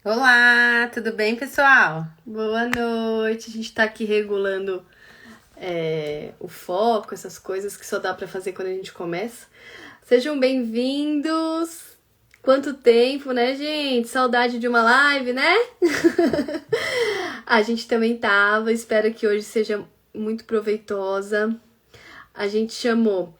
Olá, tudo bem, pessoal? Boa noite. A gente tá aqui regulando o foco, essas coisas que só dá pra fazer quando a gente começa. Sejam bem-vindos. Quanto tempo, né, gente? Saudade de uma live, né? A gente também tava. Espero que hoje seja muito proveitosa. A gente chamou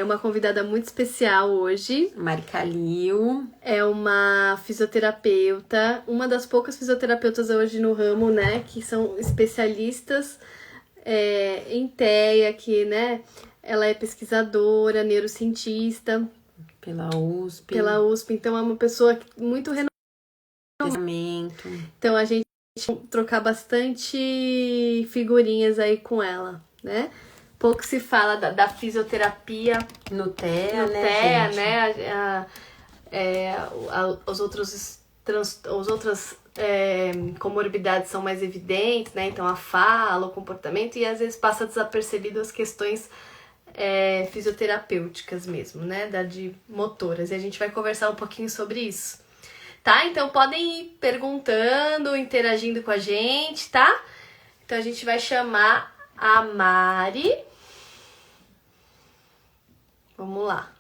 uma convidada muito especial hoje. Mari Calil. É uma fisioterapeuta, uma das poucas fisioterapeutas hoje no ramo, né, que são especialistas em TEA, que, né, ela é pesquisadora, neurocientista Pela USP. pela USP, então é uma pessoa muito renomada. Pensamento. Então a gente vai trocar bastante figurinhas aí com ela, né? Pouco se fala da fisioterapia No TEA, no né, TEA, gente? né? Os outros os outras comorbidades são mais evidentes, né? Então a fala, o comportamento, e às vezes passa desapercebido as questões fisioterapêuticas mesmo, né? De motoras. E a gente vai conversar um pouquinho sobre isso. Tá? Então podem ir perguntando, interagindo com a gente, tá? Então a gente vai chamar a Mari. Vamos lá.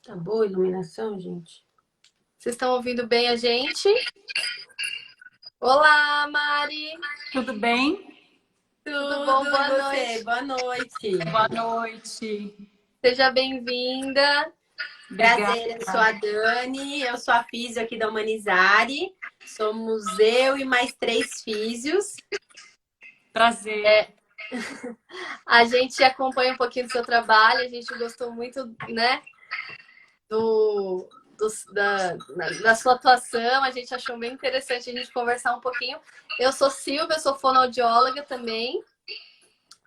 Tá boa a iluminação, gente? Vocês estão ouvindo bem a gente? Olá, Mari! Tudo bem? Tudo bom? Tudo, e Boa você? noite. Boa noite. Boa noite. Seja bem-vinda. Obrigada. Prazer, eu sou a Dani, eu sou a físio aqui da Humanizare. Somos eu e mais 3 físios. Prazer. A gente acompanha um pouquinho do seu trabalho, a gente gostou muito, né, do, da sua atuação, a gente achou bem interessante a gente conversar um pouquinho. Eu sou Silvia, eu sou fonoaudióloga também.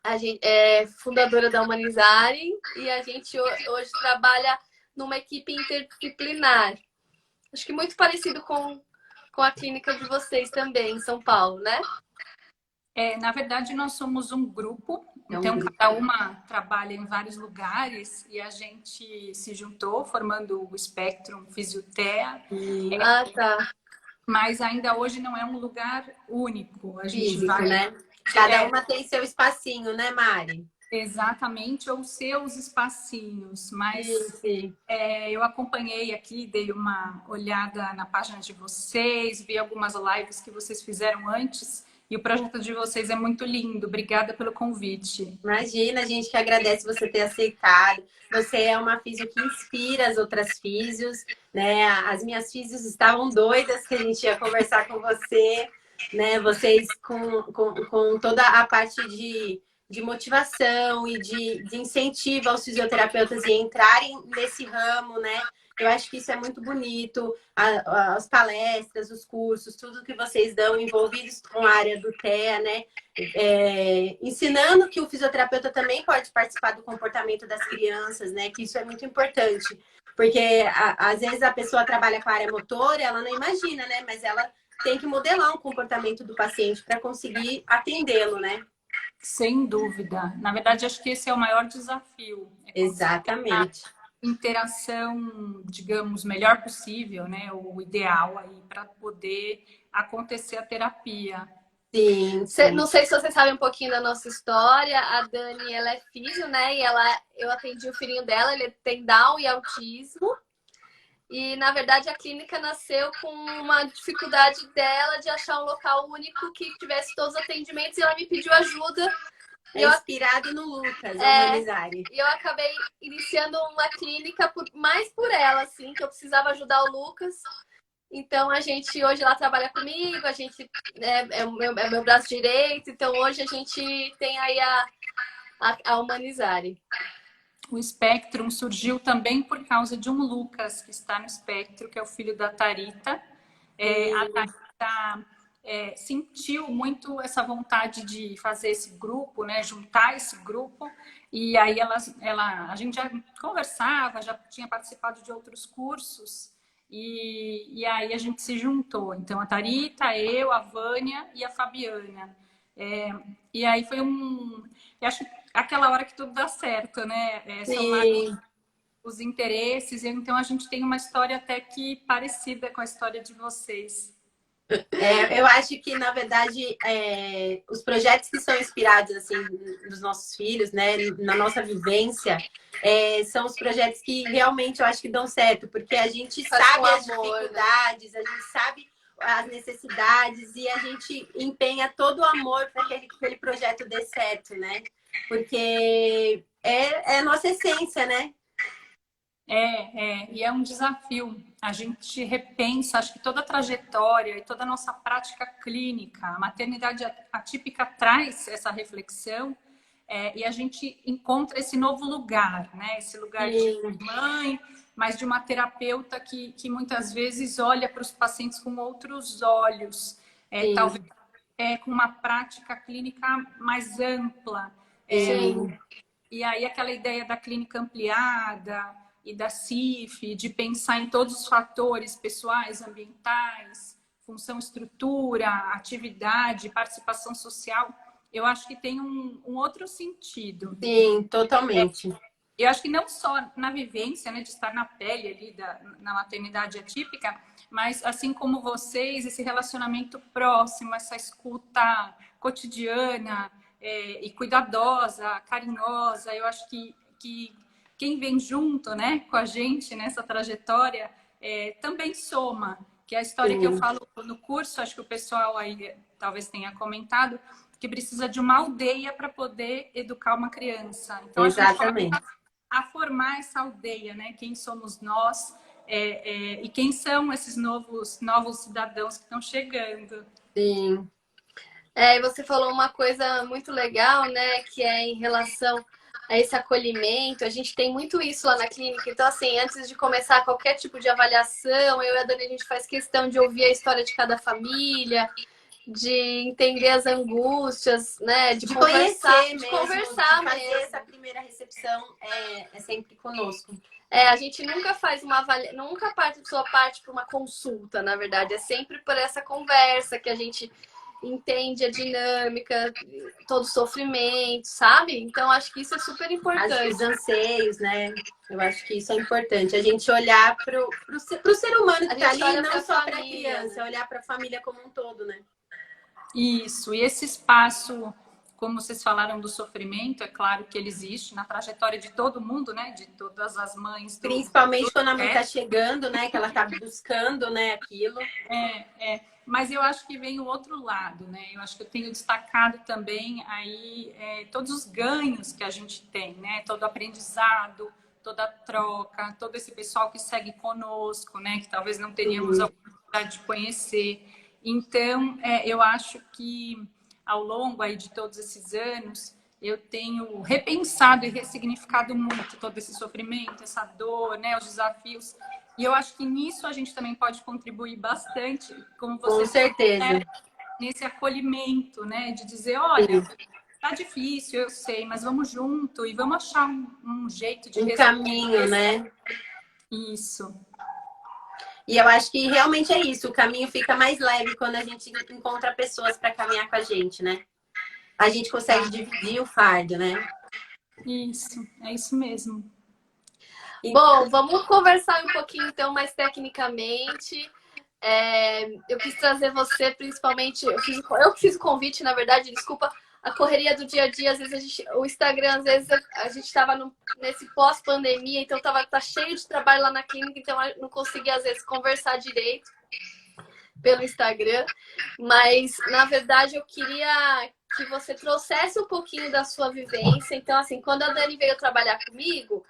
A gente é fundadora da Humanizare e a gente hoje trabalha numa equipe interdisciplinar. Acho que muito parecido com a clínica de vocês também, em São Paulo, né? Na verdade, nós somos um grupo, É um então grupo. cada uma trabalha em vários lugares e a gente se juntou formando o Spectrum Fisiotea, Ah, tá. mas ainda hoje não é um lugar único. A gente Físico, vai. né? Cada uma tem seu espacinho, né, Mari? Exatamente, ou seus espacinhos, mas Sim. eu acompanhei aqui, dei uma olhada na página de vocês, vi algumas lives que vocês fizeram antes e o projeto de vocês é muito lindo. Obrigada pelo convite. Imagina, a gente que agradece você ter aceitado. Você é uma físio que inspira as outras físios, né? As minhas físios estavam doidas que a gente ia conversar com você, né? Vocês com toda a parte de motivação e de incentivo aos fisioterapeutas e entrarem nesse ramo, né? Eu acho que isso é muito bonito. As palestras, os cursos, tudo que vocês dão envolvidos com a área do TEA, né? Ensinando que o fisioterapeuta também pode participar do comportamento das crianças, né? Que isso é muito importante. Porque às vezes a pessoa trabalha com a área motora, ela não imagina, né? Mas ela tem que modelar um comportamento do paciente para conseguir atendê-lo, né? Sem dúvida. Na verdade, acho que esse é o maior desafio. É conseguir a Exatamente. interação, digamos, melhor possível, né? O ideal aí para poder acontecer a terapia. Sim, sim. Não sei se vocês sabem um pouquinho da nossa história. A Dani, ela é físio, né? E eu atendi o filhinho dela, ele tem Down e autismo. E, na verdade, a clínica nasceu com uma dificuldade dela de achar um local único que tivesse todos os atendimentos e ela me pediu ajuda. É inspirado no Lucas, o Humanizare. E eu acabei iniciando uma clínica mais por ela, assim, que eu precisava ajudar o Lucas. Então a gente hoje ela trabalha comigo, a gente é o meu braço direito, então hoje a gente tem aí a Humanizare. O Spectrum surgiu também por causa de um Lucas que está no espectro, que é o filho da Tarita. A Tarita sentiu muito essa vontade de fazer esse grupo, né, juntar esse grupo, e aí a gente já conversava, já tinha participado de outros cursos, e aí a gente se juntou. Então, a Tarita, eu, a Vânia e a Fabiana. E aí foi eu acho que aquela hora que tudo dá certo, né? São Sim. os interesses. Então, a gente tem uma história até que parecida com a história de vocês. Eu acho que, na verdade, os projetos que são inspirados assim, nos nossos filhos, né, na nossa vivência, são os projetos que realmente eu acho que dão certo, porque a gente sabe as dificuldades, a gente sabe as necessidades e a gente empenha todo o amor para que aquele projeto dê certo, né? Porque é a nossa essência, né? E é um desafio. A gente repensa, acho que toda a trajetória e toda a nossa prática clínica, a maternidade atípica traz essa reflexão, e a gente encontra esse novo lugar, né? Esse lugar de mãe, mas de uma terapeuta que muitas vezes olha para os pacientes com outros olhos, talvez com uma prática clínica mais ampla. E aí aquela ideia da clínica ampliada e da CIF, de pensar em todos os fatores pessoais, ambientais, função, estrutura, atividade, participação social, eu acho que tem um outro sentido. Sim, totalmente. Eu acho que não só na vivência, né, de estar na pele ali na maternidade atípica, mas assim como vocês, esse relacionamento próximo, essa escuta cotidiana e cuidadosa, carinhosa, eu acho que quem vem junto, né, com a gente nessa trajetória também soma. Que é a história que eu falo no curso, acho que o pessoal aí talvez tenha comentado, que precisa de uma aldeia para poder educar uma criança. Então, exatamente. A formar essa aldeia, né? Quem somos nós e quem são esses novos cidadãos que estão chegando. Sim. E você falou uma coisa muito legal, né? Que é em relação a esse acolhimento. A gente tem muito isso lá na clínica. Então, assim, antes de começar qualquer tipo de avaliação, eu e a Dani, a gente faz questão de ouvir a história de cada família, de entender as angústias, né? De conversar, conhecer mesmo, de fazer essa primeira recepção é sempre conosco. A gente nunca faz uma avaliação, nunca parte para uma consulta, na verdade. É sempre por essa conversa que a gente entende a dinâmica, todo o sofrimento, sabe? Então, acho que isso é super importante. Os anseios, né? Eu acho que isso é importante. A gente olhar para o ser humano que está ali, não só para a criança, olhar para a família como um todo, né? Isso. E esse espaço, como vocês falaram do sofrimento, é claro que ele existe na trajetória de todo mundo, né? De todas as mães. Principalmente quando a mãe está chegando, né? Que ela está buscando, né? Aquilo. Mas eu acho que vem o outro lado, né? Eu acho que eu tenho destacado também aí todos os ganhos que a gente tem, né? Todo o aprendizado, toda a troca, todo esse pessoal que segue conosco, né? Que talvez não teríamos a oportunidade de conhecer. Então, eu acho que ao longo aí de todos esses anos, eu tenho repensado e ressignificado muito todo esse sofrimento, essa dor, né? Os desafios. E eu acho que nisso a gente também pode contribuir bastante, como você com certeza, nesse acolhimento, né? De dizer, olha, tá difícil, eu sei, mas vamos junto e vamos achar um jeito de resolver. Caminho, né? Isso. E eu acho que realmente é isso, o caminho fica mais leve quando a gente encontra pessoas para caminhar com a gente, né? A gente consegue dividir o fardo, né? Isso, é isso mesmo. Bom, vamos conversar um pouquinho então mais tecnicamente. Eu quis trazer você, principalmente, eu fiz o convite, na verdade, desculpa, a correria do dia a dia, às vezes o Instagram, às vezes a gente estava nesse pós-pandemia, então tá cheio de trabalho lá na clínica, então eu não conseguia às vezes conversar direito pelo Instagram, mas na verdade eu queria que você trouxesse um pouquinho da sua vivência. Então, assim, quando a Dani veio trabalhar comigo,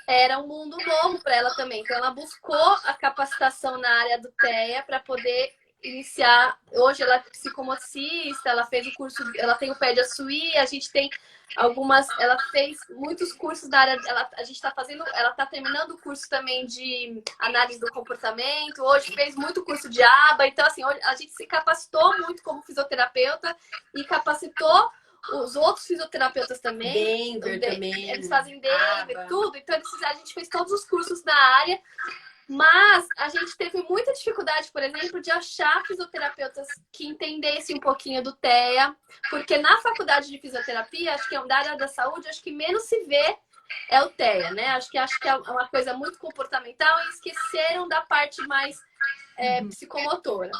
era um mundo novo para ela também. Então, ela buscou a capacitação na área do TEA para poder iniciar. Hoje ela é psicomotricista, ela fez o curso, ela tem o PED Açuí, a gente tem ela fez muitos cursos da área, a gente está fazendo, ela está terminando o curso também de análise do comportamento, hoje fez muito curso de ABA, então assim, hoje a gente se capacitou muito como fisioterapeuta e capacitou os outros fisioterapeutas também. também. Eles fazem Denver, tudo, então a gente fez todos os cursos na área. Mas a gente teve muita dificuldade, por exemplo, de achar fisioterapeutas que entendessem um pouquinho do TEA, porque na faculdade de fisioterapia, acho que é da área da saúde, acho que menos se vê é o TEA, né? Acho que é uma coisa muito comportamental e esqueceram da parte mais psicomotora.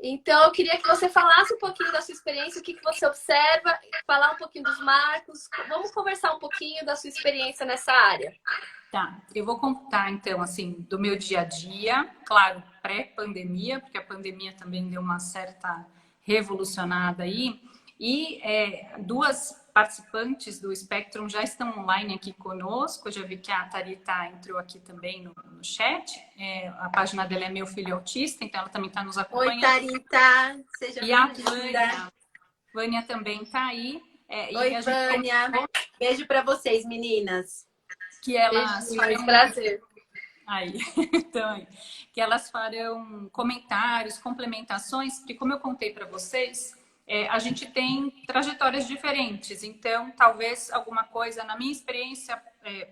Então, eu queria que você falasse um pouquinho da sua experiência, o que você observa, falar um pouquinho dos marcos. Vamos conversar um pouquinho da sua experiência nessa área. Tá, eu vou contar então, assim, do meu dia a dia, claro, pré-pandemia, porque a pandemia também deu uma certa revolucionada aí. E duas participantes do Spectrum já estão online aqui conosco. Eu já vi que a Tharita entrou aqui também no chat. A página dela é Meu Filho Autista, então ela também está nos acompanhando. Oi, Tharita, seja E a bem-vinda. Vânia também está aí. Oi, Vânia. Beijo para vocês, meninas. Que elas Beijinhos, prazer. Aí, então, que elas farão comentários, complementações, porque como eu contei para vocês, a gente tem trajetórias diferentes, então talvez alguma coisa, na minha experiência,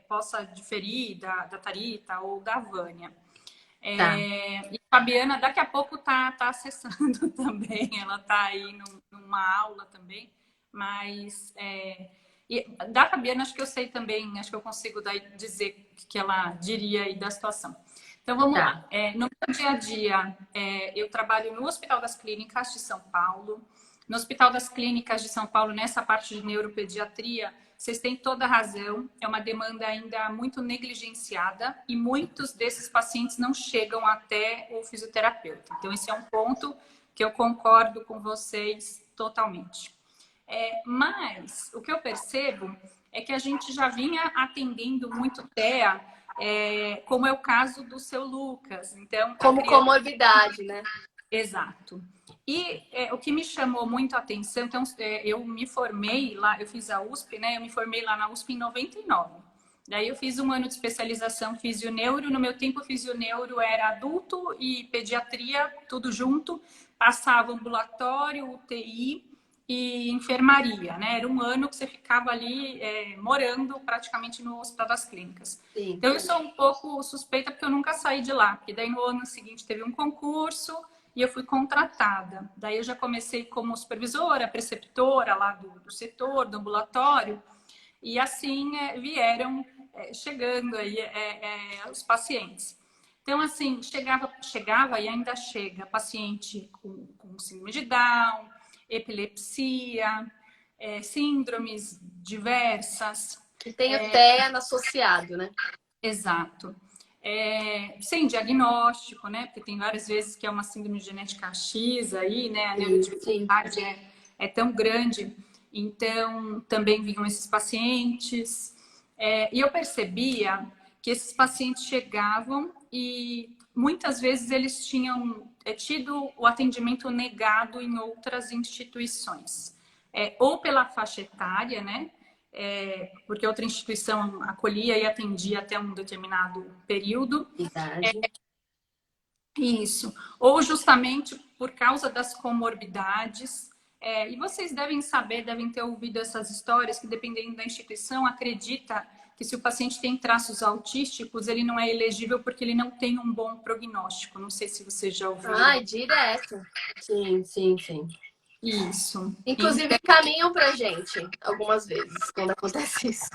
possa diferir da Tharita ou da Vânia. Tá. E a Fabiana daqui a pouco tá acessando também, ela está aí numa aula também, mas e da Fabiana acho que eu sei também, acho que eu consigo dizer o que ela diria aí da situação. Então vamos lá. No meu dia a dia, eu trabalho no Hospital das Clínicas de São Paulo. No Hospital das Clínicas de São Paulo, nessa parte de neuropediatria, vocês têm toda a razão, é uma demanda ainda muito negligenciada e muitos desses pacientes não chegam até o fisioterapeuta. Então, esse é um ponto que eu concordo com vocês totalmente. Mas o que eu percebo é que a gente já vinha atendendo muito TEA, como é o caso do seu Lucas. Então, como comorbidade, né? Exato. E o que me chamou muito a atenção, então, eu me formei lá, eu fiz a USP, né? Eu me formei lá na USP em 99. Daí eu fiz um ano de especialização fisioneuro. No meu tempo, fisioneuro era adulto e pediatria, tudo junto. Passava ambulatório, UTI e enfermaria, né? Era um ano que você ficava ali morando praticamente no Hospital das Clínicas. Sim. Então, eu sou um pouco suspeita porque eu nunca saí de lá. Porque daí no ano seguinte teve um concurso e eu fui contratada. Daí eu já comecei como supervisora, preceptora lá do setor, do ambulatório. E assim vieram chegando aí os pacientes. Então, assim, chegava e ainda chega paciente com síndrome de Down, epilepsia, síndromes diversas. Que tem o TEA associado, né? Exato. Sem diagnóstico, né? Porque tem várias vezes que é uma síndrome genética X aí, né? A neurodiversidade é tão grande. Então, também vinham esses pacientes. E eu percebia que esses pacientes chegavam e muitas vezes eles tinham tido o atendimento negado em outras instituições. Ou pela faixa etária, né? Porque outra instituição acolhia e atendia até um determinado período. Isso. Ou justamente por causa das comorbidades. E vocês devem saber, devem ter ouvido essas histórias, que dependendo da instituição, acredita que se o paciente tem traços autísticos, ele não é elegível porque ele não tem um bom prognóstico. Não sei se você já ouviu. Ai, direto. Sim. Isso. Inclusive, encaminham pra gente algumas vezes quando acontece isso.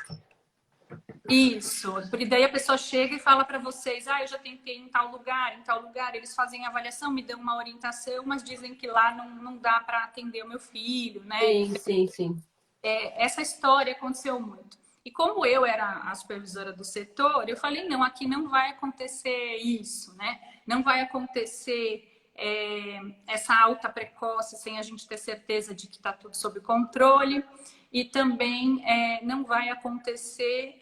Isso, porque daí a pessoa chega e fala para vocês, eu já tentei em tal lugar, eles fazem a avaliação, me dão uma orientação, mas dizem que lá não dá para atender o meu filho, né? Sim. Essa história aconteceu muito. E como eu era a supervisora do setor, eu falei, não, aqui não vai acontecer isso, né? Não vai acontecer essa alta precoce sem a gente ter certeza de que está tudo sob controle. E também não vai acontecer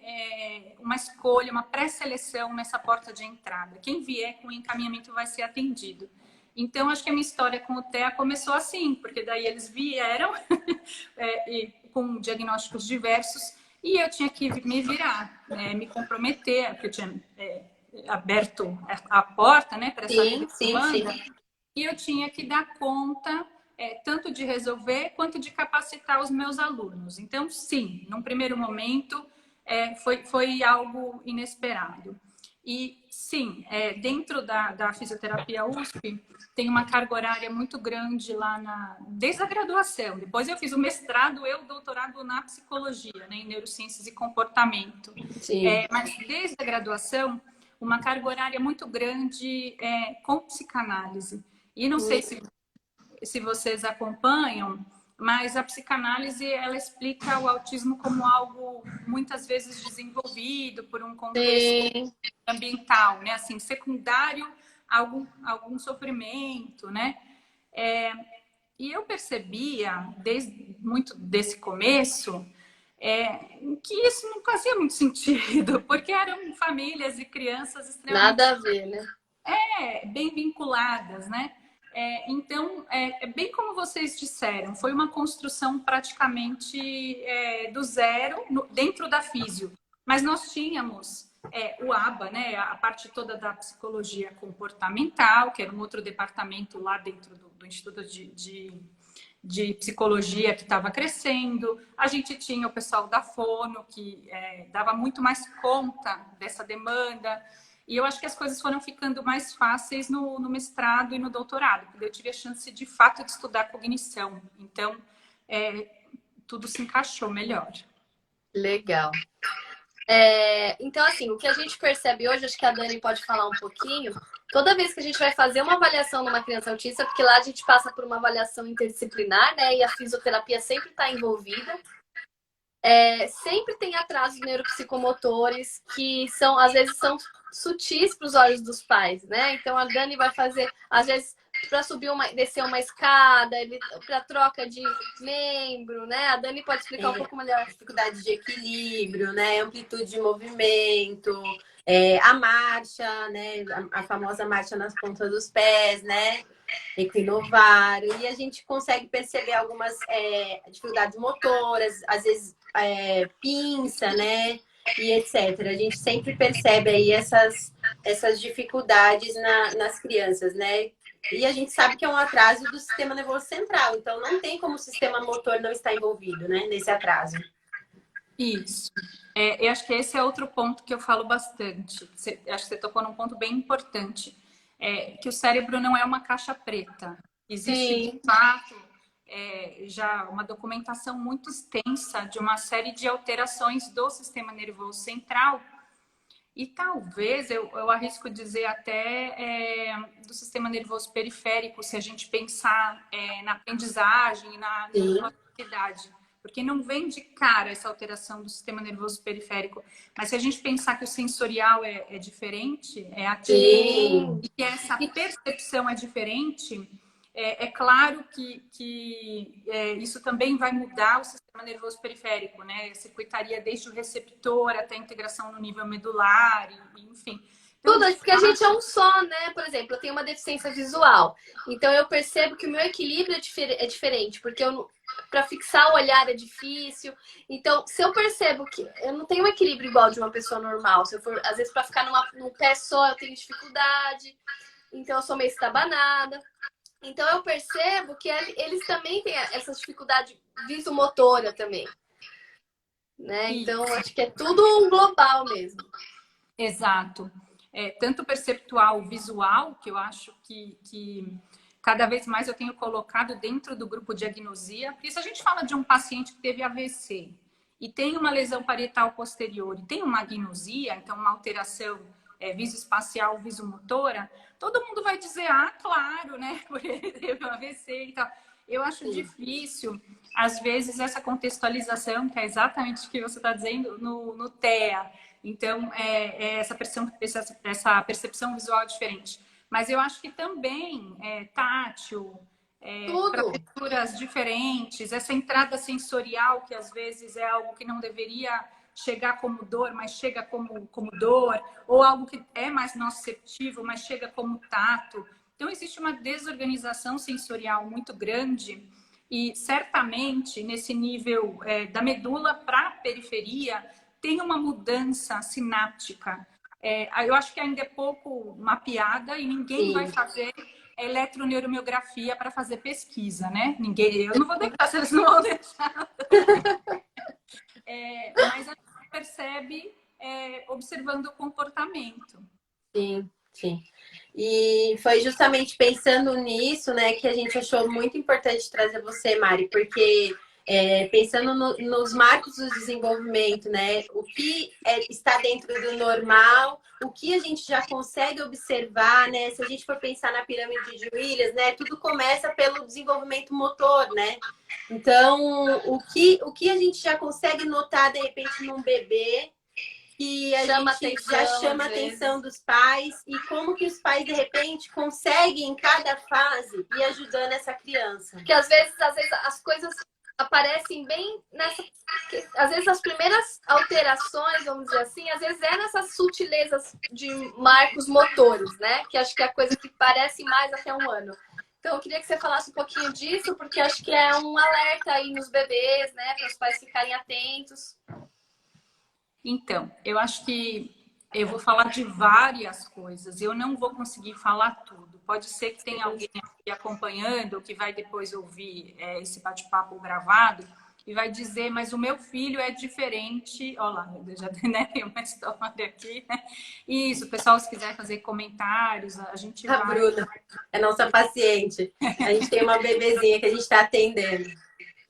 uma escolha, uma pré-seleção nessa porta de entrada. Quem vier com encaminhamento vai ser atendido. Então, acho que a minha história com o TEA começou assim, porque daí eles vieram com diagnósticos diversos e eu tinha que me virar, me comprometer, porque eu tinha aberto a porta, né, para essa demanda. E eu tinha que dar conta tanto de resolver quanto de capacitar os meus alunos. Então, sim, num primeiro momento foi algo inesperado. E sim, dentro da fisioterapia USP, tem uma carga horária muito grande lá desde a graduação. Depois eu fiz o mestrado e o doutorado na psicologia, né, em neurociências e comportamento. Sim. Mas desde a graduação, uma carga horária muito grande com psicanálise. E não sei se vocês acompanham, mas a psicanálise, ela explica o autismo como algo muitas vezes desenvolvido por um contexto Sim. ambiental, né? Assim, secundário a algum sofrimento, né? E eu percebia, desde muito desse começo, que isso não fazia muito sentido, porque eram famílias e crianças extremamente Nada a ver, né? bem vinculadas, né? Então, bem como vocês disseram, foi uma construção praticamente do zero dentro da físio. Mas nós tínhamos o ABA, né? A parte toda da psicologia comportamental, que era um outro departamento lá dentro do Instituto de Psicologia que estava crescendo. A gente tinha o pessoal da Fono, que dava muito mais conta dessa demanda. E eu acho que as coisas foram ficando mais fáceis no mestrado e no doutorado, porque eu tive a chance, de fato, de estudar cognição. Então, tudo se encaixou melhor. Legal. Então, assim, o que a gente percebe hoje, acho que a Dani pode falar um pouquinho, toda vez que a gente vai fazer uma avaliação numa criança autista, porque lá a gente passa por uma avaliação interdisciplinar, né? E a fisioterapia sempre está envolvida. Sempre tem atrasos neuropsicomotores que são, às vezes, são sutis para os olhos dos pais, né? Então a Dani vai fazer, às vezes, para descer uma escada, para troca de membro, né? A Dani pode explicar um pouco melhor. Dificuldade de equilíbrio, né? Amplitude de movimento, a marcha, né? A famosa marcha nas pontas dos pés, né? Equinovário. E a gente consegue perceber algumas dificuldades motoras, às vezes pinça, né? E etc. A gente sempre percebe aí essas dificuldades nas crianças, né? E a gente sabe que é um atraso do sistema nervoso central, então não tem como o sistema motor não estar envolvido, né, nesse atraso. Isso. Eu acho que esse é outro ponto que eu falo bastante. Acho que você tocou num ponto bem importante. Que o cérebro não é uma caixa preta. Existe, de fato, já uma documentação muito extensa de uma série de alterações do sistema nervoso central. E talvez, eu arrisco dizer até do sistema nervoso periférico, se a gente pensar na aprendizagem, na neuroplasticidade. Porque não vem de cara essa alteração do sistema nervoso periférico. Mas se a gente pensar que o sensorial é diferente, é ativo, e que essa percepção é diferente, claro que isso também vai mudar o sistema nervoso periférico, né? Circuitaria desde o receptor até a integração no nível medular, enfim. Então, tudo, porque a gente é um só, né? Por exemplo, eu tenho uma deficiência visual. Então eu percebo que o meu equilíbrio é diferente, porque para fixar o olhar é difícil. Então, se eu percebo que eu não tenho um equilíbrio igual de uma pessoa normal, se eu for, às vezes, para ficar num pé só, eu tenho dificuldade. Então eu sou meio estabanada. Então eu percebo que eles também têm essa dificuldade visomotora também. Né? Então, acho que é tudo um global mesmo. Exato. Tanto perceptual, visual, que eu acho que cada vez mais eu tenho colocado dentro do grupo de agnosia. Porque se a gente fala de um paciente que teve AVC e tem uma lesão parietal posterior e tem uma agnosia, então uma alteração visoespacial, visomotora, todo mundo vai dizer, claro, né? Porque ele teve um AVC e tal. Eu acho difícil, às vezes, essa contextualização, que é exatamente o que você está dizendo, no TEA. Então, essa percepção visual diferente. Mas eu acho que também tátil, para texturas diferentes, essa entrada sensorial, que às vezes é algo que não deveria chegar como dor, mas chega como dor, ou algo que é mais nociceptivo, mas chega como tato. Então, existe uma desorganização sensorial muito grande e, certamente, nesse nível da medula para a periferia, tem uma mudança sináptica. Eu acho que ainda é pouco mapeada e ninguém vai fazer eletroneuromiografia para fazer pesquisa, né? Eu não vou deixar, vocês não vão deixar. Mas a gente percebe observando o comportamento. Sim, sim. E foi justamente pensando nisso, né, que a gente achou muito importante trazer você, Mari, porque pensando nos marcos do desenvolvimento, né, o que está dentro do normal, o que a gente já consegue observar, né, se a gente for pensar na pirâmide de Williams, né, tudo começa pelo desenvolvimento motor, né? Então, o que a gente já consegue notar, de repente, num bebê, que a Chama gente atenção, já chama a às atenção vezes. dos pais e como que os pais, de repente, conseguem, em cada fase, ir ajudando essa criança. Porque às vezes as coisas aparecem bem nessa... Às vezes as primeiras alterações, vamos dizer assim, às vezes é nessas sutilezas de marcos motores, né? Que acho que é a coisa que parece mais até um ano. Então, eu queria que você falasse um pouquinho disso, porque acho que é um alerta aí nos bebês, né? Para os pais ficarem atentos. Então, eu acho que eu vou falar de várias coisas. Eu não vou conseguir falar tudo. Pode ser que tenha alguém aqui acompanhando, que vai depois ouvir esse bate-papo gravado e vai dizer, mas o meu filho é diferente. Olha lá, eu já tem uma história aqui, né? Isso, pessoal, se quiser fazer comentários, a gente A vai... Bruna é nossa paciente. A gente tem uma bebezinha que a gente está atendendo.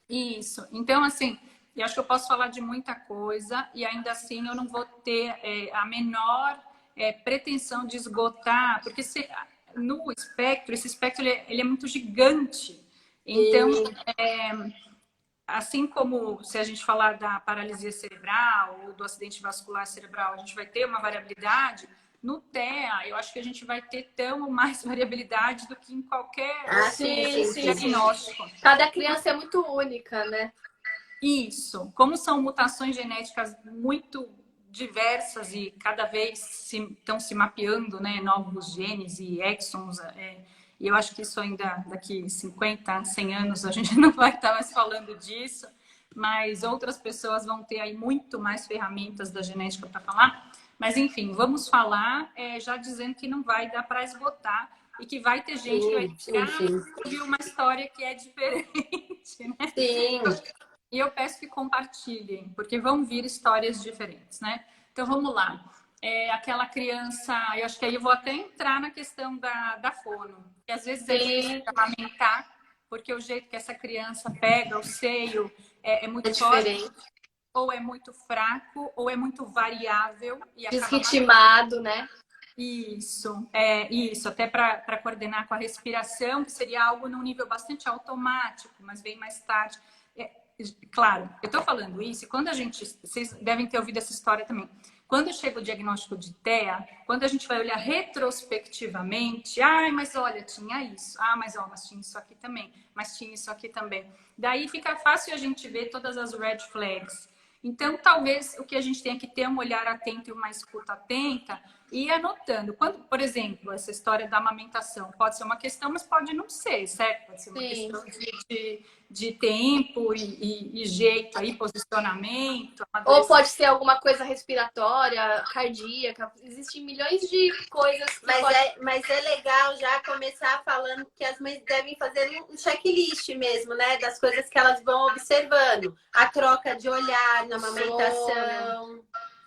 Isso. Então, assim, eu acho que eu posso falar de muita coisa e ainda assim eu não vou ter a menor pretensão de esgotar, porque no espectro, esse espectro ele é muito gigante. Então, assim como se a gente falar da paralisia cerebral ou do acidente vascular cerebral, a gente vai ter uma variabilidade, no TEA eu acho que a gente vai ter tão ou mais variabilidade do que em qualquer outro Sim. diagnóstico. Cada criança é muito única, né? Isso. Como são mutações genéticas muito diversas e cada vez estão se mapeando, né, novos genes e exons, e eu acho que isso ainda daqui 50, 100 anos a gente não vai estar mais falando disso, mas outras pessoas vão ter aí muito mais ferramentas da genética para falar. Mas enfim, vamos falar já dizendo que não vai dar para esgotar e que vai ter gente que vai ouvir uma história que é diferente, né? Sim. E eu peço que compartilhem, porque vão vir histórias diferentes, né? Então vamos lá. Aquela criança, eu acho que aí eu vou até entrar na questão da fono, que às vezes é difícil de amamentar, porque o jeito que essa criança pega o seio é muito forte, diferente. ou é muito fraco, ou é muito variável e desritimado, né? Isso, até para coordenar com a respiração, que seria algo num nível bastante automático, mas vem mais tarde. Claro, eu estou falando isso e quando a gente, vocês devem ter ouvido essa história também. Quando chega o diagnóstico de TEA, quando a gente vai olhar retrospectivamente, mas olha, tinha isso, mas tinha isso aqui também, mas tinha isso aqui também. Daí fica fácil a gente ver todas as red flags. Então, talvez o que a gente tenha que ter é um olhar atento e uma escuta atenta e ir anotando. Quando, por exemplo, essa história da amamentação pode ser uma questão, mas pode não ser, certo? Pode ser uma questão de tempo e jeito aí, posicionamento. Ou pode ser alguma coisa respiratória, cardíaca. Existem milhões de coisas que mas é legal já começar falando que as mães devem fazer um checklist mesmo, né? Das coisas que elas vão observando. A troca de olhar na amamentação.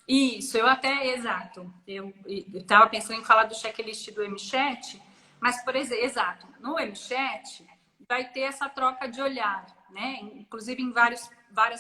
Isso, exato. Eu estava pensando em falar do checklist do MChat, mas, por exemplo, exato, no MChat vai ter essa troca de olhar, né? Inclusive em várias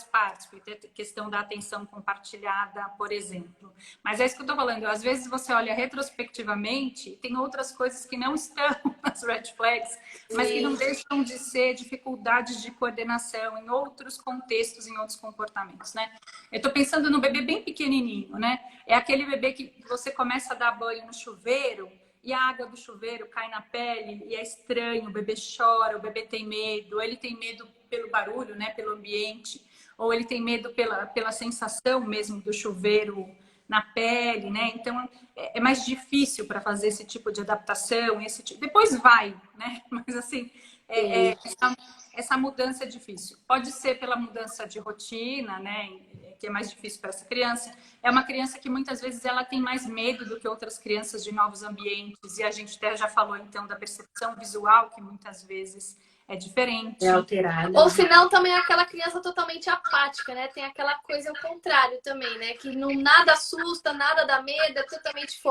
partes, vai ter questão da atenção compartilhada, por exemplo. Mas é isso que eu estou falando, às vezes você olha retrospectivamente e tem outras coisas que não estão nas red flags, mas que não deixam de ser dificuldades de coordenação em outros contextos, em outros comportamentos, né? Eu estou pensando no bebê bem pequenininho, né? É aquele bebê que você começa a dar banho no chuveiro e a água do chuveiro cai na pele e é estranho, o bebê chora, o bebê tem medo, ou ele tem medo pelo barulho, né, pelo ambiente, ou ele tem medo pela sensação mesmo do chuveiro na pele, né? Então é mais difícil para fazer esse tipo de adaptação, depois vai, né? Mas assim, essa mudança é difícil. Pode ser pela mudança de rotina, né? Que é mais difícil para essa criança. É uma criança que muitas vezes ela tem mais medo do que outras crianças de novos ambientes. E a gente até já falou então da percepção visual, que muitas vezes é diferente. É alterado. Ou senão também é aquela criança totalmente apática, né? Tem aquela coisa ao contrário também, né? Que não, nada assusta, nada dá medo, é totalmente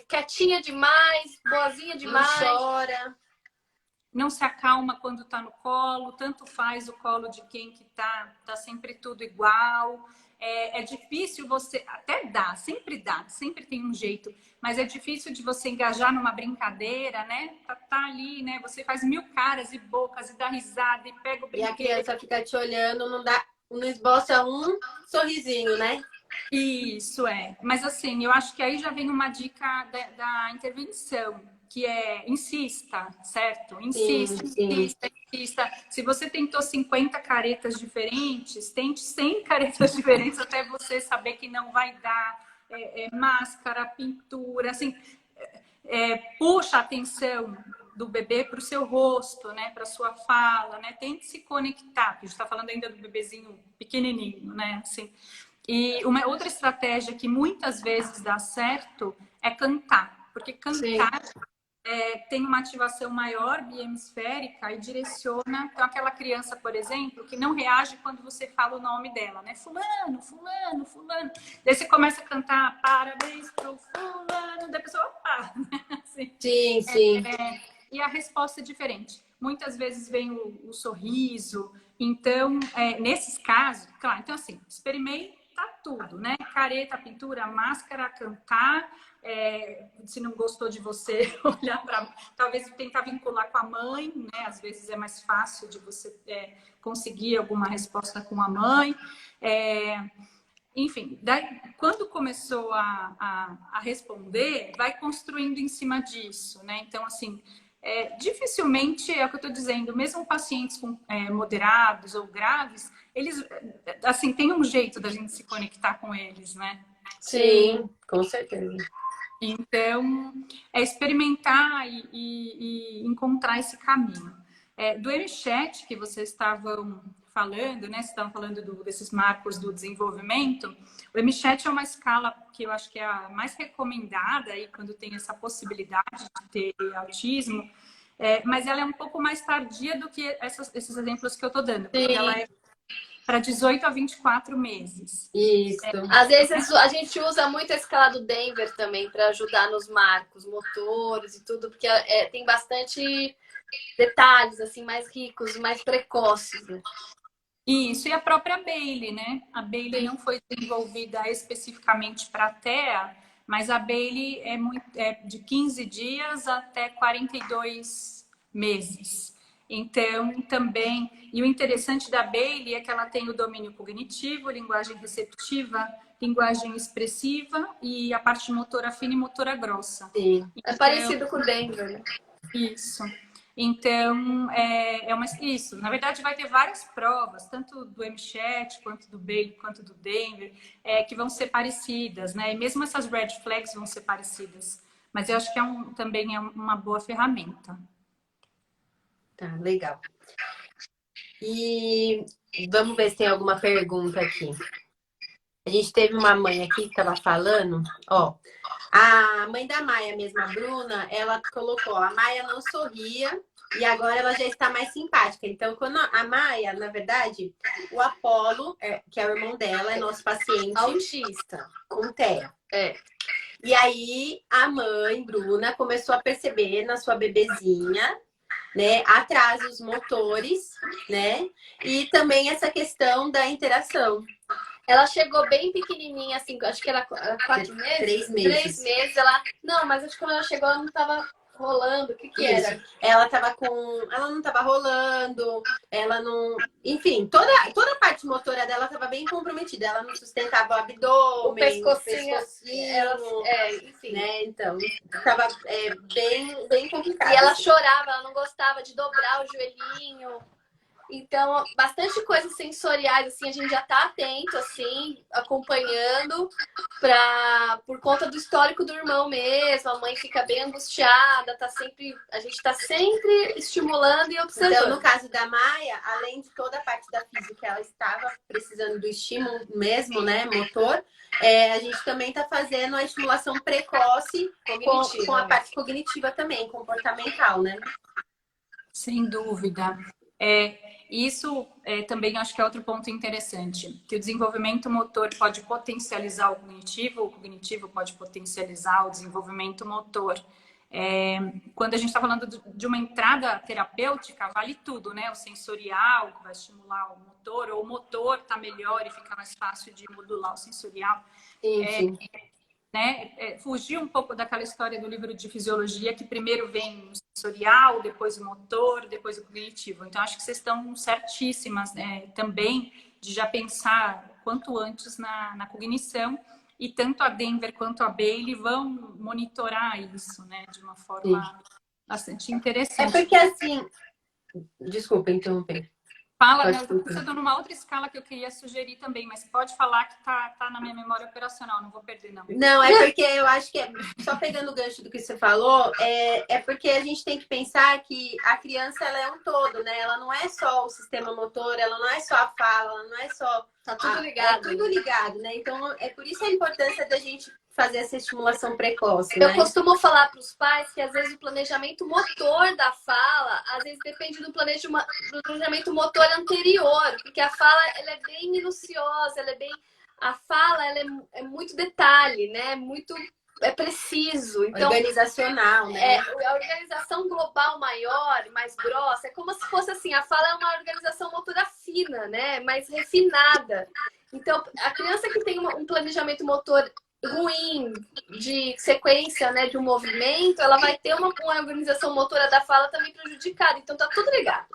quietinha demais, boazinha demais. Não chora. Não se acalma quando está no colo, tanto faz o colo de quem que tá sempre tudo igual. É difícil você, até dá, sempre tem um jeito, mas é difícil de você engajar numa brincadeira, né? Tá ali, né? Você faz mil caras e bocas e dá risada e pega o E a brinquedo. criança fica te olhando, não esboça um sorrisinho, né? Isso é. Mas assim, eu acho que aí já vem uma dica da intervenção, que é insista, certo? Insista, Sim. insista, insista. Se você tentou 50 caretas diferentes, tente 100 caretas diferentes até você saber que não vai dar. Máscara, pintura, assim, puxa a atenção do bebê para o seu rosto, né, para sua fala, né, tente se conectar, porque a gente está falando ainda do bebezinho pequenininho, né, assim. E uma outra estratégia que muitas vezes dá certo é cantar, porque cantar tem uma ativação maior biemisférica e direciona. Então, aquela criança, por exemplo, que não reage quando você fala o nome dela, né? Fulano, fulano, fulano. Daí você começa a cantar parabéns pro fulano, daí a pessoa para, né? Assim, Sim. e a resposta é diferente. Muitas vezes vem o sorriso. Então, nesses casos, claro, então assim, experimente tudo, né? Careta, pintura, máscara, cantar. Se não gostou de você, olhar para... Talvez tentar vincular com a mãe, né? Às vezes é mais fácil de você conseguir alguma resposta com a mãe. Enfim, daí, quando começou a responder, vai construindo em cima disso, né? Então, assim, dificilmente, é o que eu estou dizendo, mesmo pacientes moderados ou graves, eles, assim, tem um jeito da gente se conectar com eles, né? Sim, com certeza. Então, é experimentar e encontrar esse caminho. Do MChat que vocês estavam falando, né? Vocês estavam falando desses marcos do desenvolvimento. O MChat é uma escala que eu acho que é a mais recomendada aí quando tem essa possibilidade de ter autismo, mas ela é um pouco mais tardia do que esses exemplos que eu estou dando, porque ela é para 18 a 24 meses. Isso. Às vezes a gente usa muito a escala do Denver também para ajudar nos marcos motores e tudo, porque tem bastante detalhes assim mais ricos, mais precoces, né? Isso, e a própria Bailey, né? A Bailey não foi desenvolvida especificamente para a TEA, mas a Bailey é de 15 dias até 42 meses. Então, também... E o interessante da Bailey é que ela tem o domínio cognitivo, linguagem receptiva, linguagem expressiva e a parte motora fina e motora grossa. Sim. Então, é parecido com o Denver, né? Isso. Então, isso. Na verdade, vai ter várias provas, tanto do MChat, quanto do Bailey, quanto do Denver, que vão ser parecidas, né? E mesmo essas red flags vão ser parecidas. Mas eu acho que também é uma boa ferramenta. Tá, legal. E vamos ver se tem alguma pergunta aqui. A gente teve uma mãe aqui que estava falando, ó. A mãe da Maia mesmo, a Bruna, ela colocou, a Maia não sorria e agora ela já está mais simpática. Então, quando a Maia, na verdade, o Apolo, que é o irmão dela, é nosso paciente autista com TEA. E aí, a mãe, Bruna, começou a perceber na sua bebezinha, né, atrasos motores, né, e também essa questão da interação. Ela chegou bem pequenininha, assim, acho que era 4 meses? 3 meses. 3 meses, não, mas acho que quando ela chegou, ela não tava rolando, o que era? Ela não tava rolando, ela não... Enfim, toda a parte motora dela tava bem comprometida, ela não sustentava o abdômen, o pescocinho enfim. Né? Então, tava bem complicado. E ela chorava, ela não gostava de dobrar o joelhinho. Então, bastante coisas sensoriais, assim, a gente já tá atento, assim, acompanhando por conta do histórico do irmão mesmo. A mãe fica bem angustiada, a gente tá sempre estimulando e observando. Então, no caso da Maia, além de toda a parte da física, ela estava precisando do estímulo mesmo, né, motor, a gente também tá fazendo a estimulação precoce com a parte cognitiva também, comportamental, né? Sem dúvida. Isso também acho que é outro ponto interessante, que o desenvolvimento motor pode potencializar o cognitivo pode potencializar o desenvolvimento motor. Quando a gente está falando de uma entrada terapêutica, vale tudo, né? O sensorial, que vai estimular o motor, ou o motor está melhor e fica mais fácil de modular o sensorial. Sim. Né? Fugir um pouco daquela história do livro de fisiologia, que primeiro vem o sensorial, depois o motor, depois o cognitivo. Então, acho que vocês estão certíssimas, né? Também de já pensar quanto antes na cognição. E tanto a Denver quanto a Bailey vão monitorar isso, né? De uma forma bastante interessante. É porque assim... Desculpa interromper. Fala, né? Eu estou dando uma outra escala que eu queria sugerir também, mas pode falar que tá na minha memória operacional, não vou perder, não. Não, é porque eu acho que, só pegando o gancho do que você falou, é porque a gente tem que pensar que a criança ela é um todo, né? Ela não é só o sistema motor, ela não é só a fala, ela não é só... Tá tudo ligado. É tudo ligado, né? Então, é por isso a importância da gente fazer essa estimulação precoce, Eu né? costumo falar para os pais que às vezes o planejamento motor da fala, às vezes depende do planejamento motor anterior, porque a fala ela é bem minuciosa, a fala ela é muito detalhe, né? É preciso. Então, organizacional, né? A organização global maior, mais grossa, é como se fosse assim, a fala é uma organização motora fina, né? Mais refinada. Então, a criança que tem um planejamento motor ruim de sequência, né, de um movimento, ela vai ter uma organização motora da fala também prejudicada. Então tá tudo ligado.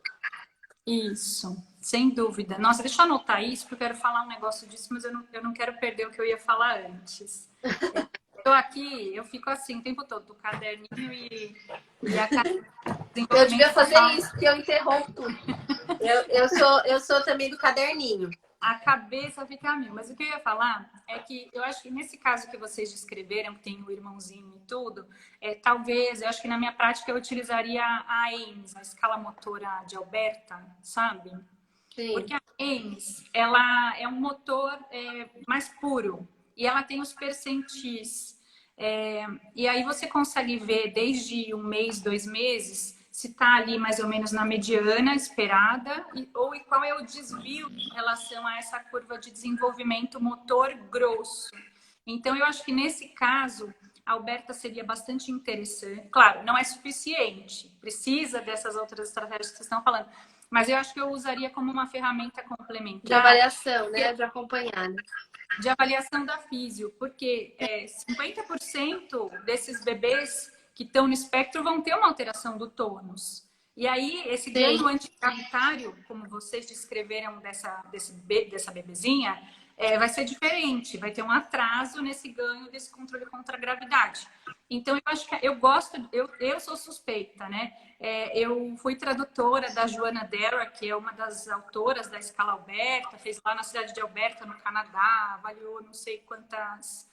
Isso, sem dúvida. Nossa, deixa eu anotar isso, porque eu quero falar um negócio disso, mas eu não quero perder o que eu ia falar antes. Estou aqui, eu fico assim o tempo todo, do caderninho e a Eu devia fazer isso, porque eu interrompo tudo. Eu sou também do caderninho. A cabeça fica a mil. Mas o que eu ia falar é que eu acho que nesse caso que vocês descreveram, que tem o irmãozinho e tudo, talvez, eu acho que na minha prática eu utilizaria a AIMS, a escala motora de Alberta, sabe? Sim. Porque a AIMS, ela é um motor mais puro e ela tem os percentis. E aí você consegue ver desde 1 mês, 2 meses, se está ali mais ou menos na mediana esperada e qual é o desvio em relação a essa curva de desenvolvimento motor grosso. Então, eu acho que nesse caso, a Alberta seria bastante interessante. Claro, não é suficiente, precisa dessas outras estratégias que vocês estão falando, mas eu acho que eu usaria como uma ferramenta complementar. De avaliação, né? De acompanhar. De avaliação da físio, porque 50% desses bebês que estão no espectro vão ter uma alteração do tônus. E aí, esse ganho antigravitário, como vocês descreveram dessa bebezinha, vai ser diferente, vai ter um atraso nesse ganho desse controle contra a gravidade. Então, eu acho que eu sou suspeita, né? Eu fui tradutora da Joanna Dara, que é uma das autoras da escala Alberta, fez lá na cidade de Alberta, no Canadá, avaliou não sei quantas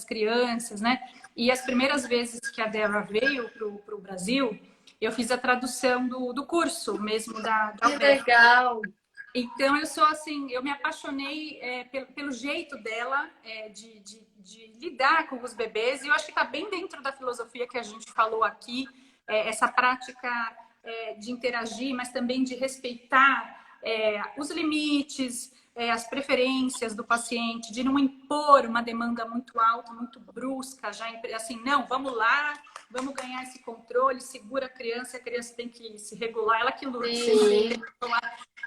crianças, né? E as primeiras vezes que a Dara veio para o Brasil, eu fiz a tradução do curso mesmo da Que legal! Então, eu sou assim, eu me apaixonei pelo jeito dela de lidar com os bebês, e eu acho que está bem dentro da filosofia que a gente falou aqui, essa prática de interagir, mas também de respeitar os limites, as preferências do paciente, de não impor uma demanda muito alta, muito brusca, já assim, não, vamos lá, vamos ganhar esse controle, segura a criança tem que se regular, ela que lute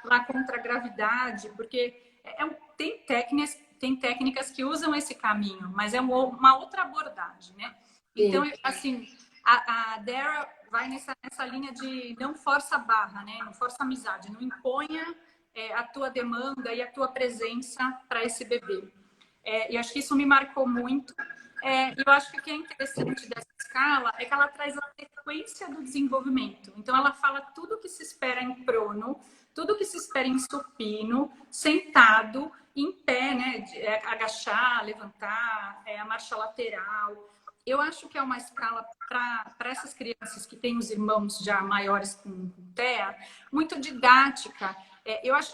lá contra a gravidade, porque tem técnicas que usam esse caminho, mas é uma outra abordagem, né? Então, assim, a Dara vai nessa linha de não força a barra, né? Não força a amizade, não imponha a tua demanda e a tua presença para esse bebê. E acho que isso me marcou muito. E eu acho que o que é interessante dessa escala é que ela traz a sequência do desenvolvimento. Então, ela fala tudo o que se espera em prono, tudo o que se espera em supino, sentado, em pé, né? Agachar, levantar, a marcha lateral. Eu acho que é uma escala para essas crianças que têm os irmãos já maiores com TEA, muito didática.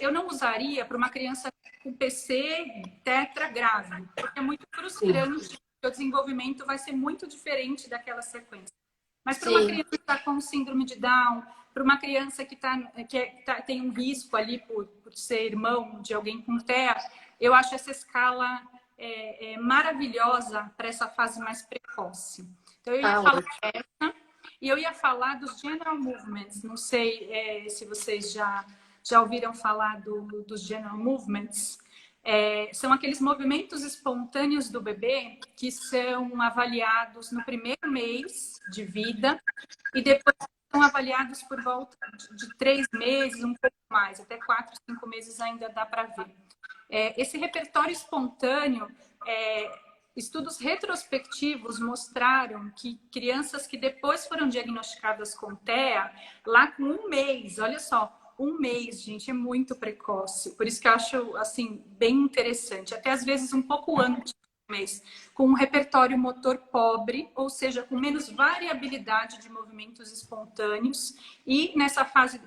Eu não usaria para uma criança com PC tetra grave, porque é muito frustrante, porque o desenvolvimento vai ser muito diferente daquela sequência. Mas para uma Sim. criança que está com síndrome de Down, para uma criança que tem um risco ali por ser irmão de alguém com TEA, eu acho essa escala maravilhosa para essa fase mais precoce. Então, eu ia falar essa, e eu ia falar dos General Movements. Não sei se vocês já ouviram falar dos General Movements. São aqueles movimentos espontâneos do bebê que são avaliados no primeiro mês de vida e depois são avaliados por volta de 3 meses, um pouco mais, até 4, 5 meses ainda dá para ver. Esse repertório espontâneo, estudos retrospectivos mostraram que crianças que depois foram diagnosticadas com TEA, lá com 1 mês, olha só, 1 mês, gente, é muito precoce. Por isso que eu acho, assim, bem interessante. Até às vezes um pouco antes do mês, com um repertório motor pobre, ou seja, com menos variabilidade de movimentos espontâneos. E nessa fase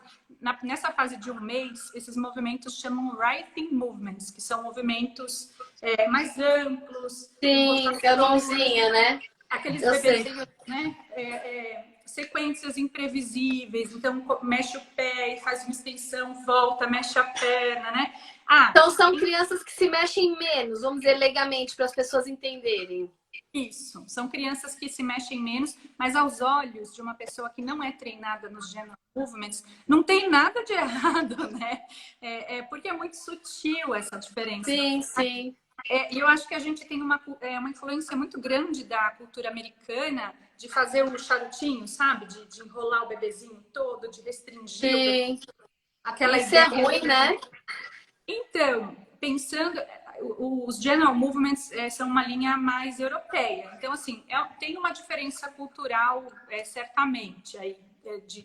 de 1 mês, esses movimentos chamam writhing movements, que são movimentos mais amplos. Sim, a mãozinha, né? Aqueles Eu sei. bebezinhos, né? Sequências imprevisíveis. Então, mexe o pé e faz uma extensão, volta, mexe a perna, né? Então, são crianças que se mexem menos, vamos dizer, legalmente, para as pessoas entenderem. Isso, são crianças que se mexem menos, mas aos olhos de uma pessoa que não é treinada nos General Movements, não tem nada de errado, né? Porque é muito sutil essa diferença. Sim, sim. E eu acho que a gente tem uma influência muito grande da cultura americana de fazer o charutinho, sabe? De enrolar o bebezinho todo, de restringir o bebê. Aquela Isso é ruim, né? Então, pensando, os General Movements são uma linha mais europeia. Então, assim, tem uma diferença cultural, certamente, aí,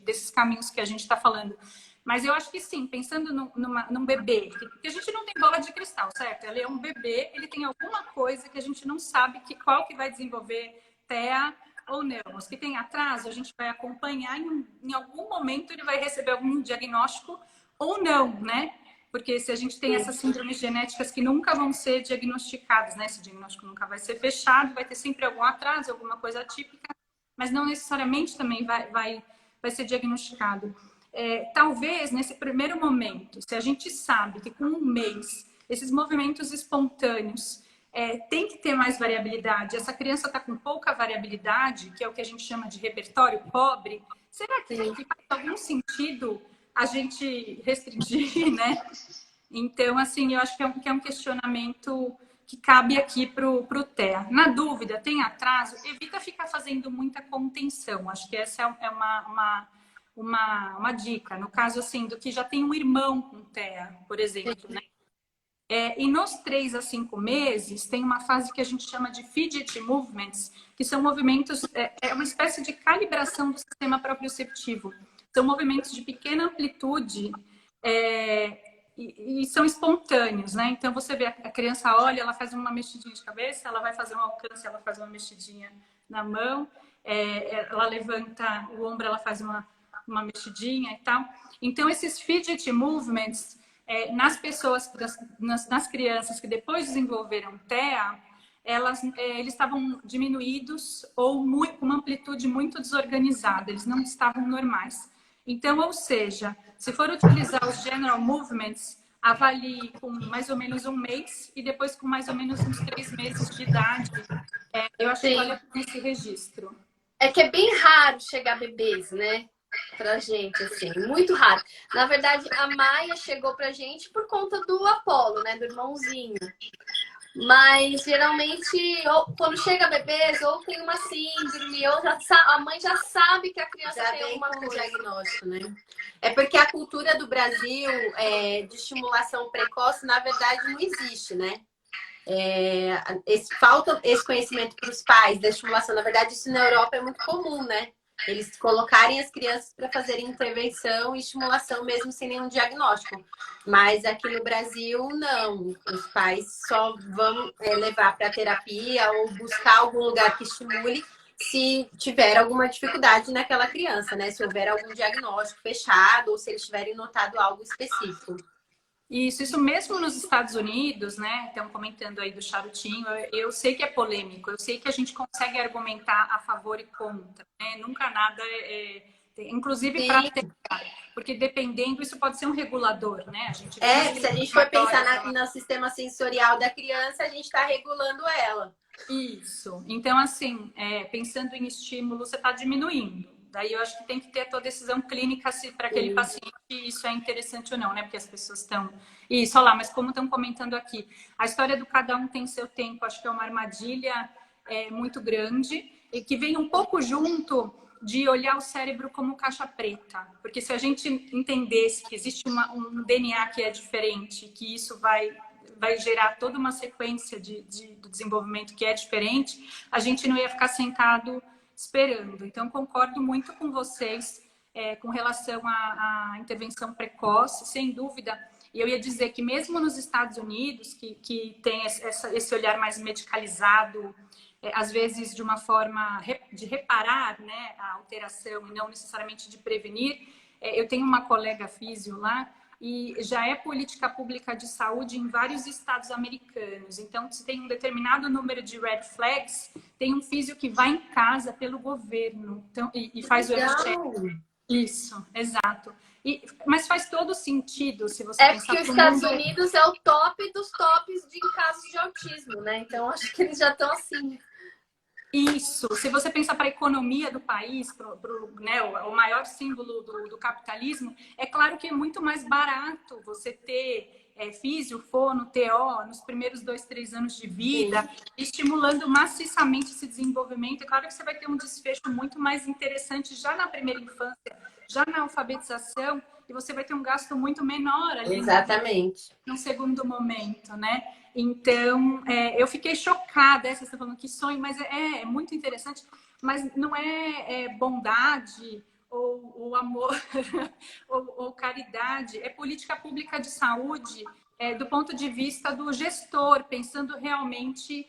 desses caminhos que a gente está falando. Mas eu acho que sim, pensando num bebê, porque a gente não tem bola de cristal, certo? Ele é um bebê, ele tem alguma coisa que a gente não sabe qual que vai desenvolver TEA ou não. Os que têm atraso, a gente vai acompanhar, em algum momento ele vai receber algum diagnóstico ou não, né? Porque se a gente tem essas síndromes genéticas que nunca vão ser diagnosticadas, né? Esse diagnóstico nunca vai ser fechado, vai ter sempre algum atraso, alguma coisa atípica, mas não necessariamente também vai ser diagnosticado. Talvez, nesse primeiro momento, se a gente sabe que com 1 mês, esses movimentos espontâneos tem que ter mais variabilidade, essa criança está com pouca variabilidade, que é o que a gente chama de repertório pobre, será que faz algum sentido a gente restringir, né? Então, assim, eu acho que é um questionamento que cabe aqui para o TEA. Na dúvida, tem atraso, evita ficar fazendo muita contenção. Acho que essa é uma dica. No caso, assim, do que já tem um irmão com TEA, por exemplo, né? E nos 3 a 5 meses, tem uma fase que a gente chama de fidget movements, que são movimentos, uma espécie de calibração do sistema proprioceptivo. São movimentos de pequena amplitude e são espontâneos, né? Então, você vê a criança olha, ela faz uma mexidinha de cabeça, ela vai fazer um alcance, ela faz uma mexidinha na mão, ela levanta o ombro, ela faz uma mexidinha e tal. Então, esses fidget movements, nas pessoas, nas crianças que depois desenvolveram TEA, eles estavam diminuídos ou com uma amplitude muito desorganizada, eles não estavam normais. Então, ou seja, se for utilizar os General Movements, avalie com mais ou menos 1 mês e depois com mais ou menos uns 3 meses de idade. Eu acho que vale a pena esse registro. É que é bem raro chegar bebês, né? Pra gente, assim, muito raro. Na verdade, a Maia chegou pra gente por conta do Apolo, né? Do irmãozinho. Mas geralmente, quando chega bebês, ou tem uma síndrome, ou a mãe já sabe que a criança já tem alguma coisa. Diagnóstico, né? É porque a cultura do Brasil de estimulação precoce, na verdade, não existe, né? Falta esse conhecimento para os pais da estimulação. Na verdade, isso na Europa é muito comum, né? Eles colocarem as crianças para fazerem intervenção e estimulação mesmo sem nenhum diagnóstico. Mas aqui no Brasil, não. Os pais só vão levar para terapia ou buscar algum lugar que estimule se tiver alguma dificuldade naquela criança, né? Se houver algum diagnóstico fechado ou se eles tiverem notado algo específico. Isso mesmo nos Estados Unidos, né? Estão comentando aí do charutinho. Eu sei que é polêmico, eu sei que a gente consegue argumentar a favor e contra, né? Nunca nada inclusive para Sim. porque dependendo, isso pode ser um regulador, né? A gente vê Se a gente for pensar regulatórios, no sistema sensorial da criança, a gente está regulando ela. isso. Então, assim, pensando em estímulo, você está diminuindo. Daí eu acho que tem que ter a tua decisão clínica se para aquele paciente isso é interessante ou não, né? Porque as pessoas estão. Isso, olha lá, mas como estão comentando aqui, a história do cada um tem seu tempo, acho que é uma armadilha muito grande e que vem um pouco junto de olhar o cérebro como caixa preta. Porque se a gente entendesse que existe um DNA que é diferente, que isso vai gerar toda uma sequência do desenvolvimento que é diferente, a gente não ia ficar sentado esperando. Então, concordo muito com vocês com relação à intervenção precoce, sem dúvida. E eu ia dizer que mesmo nos Estados Unidos, que tem esse olhar mais medicalizado, às vezes de uma forma de reparar, né, a alteração e não necessariamente de prevenir, eu tenho uma colega físio lá, e já é política pública de saúde em vários estados americanos. Então, se tem um determinado número de red flags, tem um físio que vai em casa pelo governo então, e faz o check. Isso, exato. Mas faz todo sentido se você pensar porque os Estados Unidos é o top dos tops de casos de autismo, né? Então, acho que eles já estão assim. Isso, se você pensar para a economia do país, né, o maior símbolo do capitalismo, é claro que é muito mais barato você ter físio, fono, TO nos primeiros 2, 3 anos de vida, sim, estimulando maciçamente esse desenvolvimento. É claro que você vai ter um desfecho muito mais interessante já na primeira infância, já na alfabetização, e você vai ter um gasto muito menor ali. Exatamente. No segundo momento, né? Então, eu fiquei chocada. Você está falando que sonho, mas é muito interessante. Mas não é bondade ou amor ou caridade. É política pública de saúde do ponto de vista do gestor, pensando realmente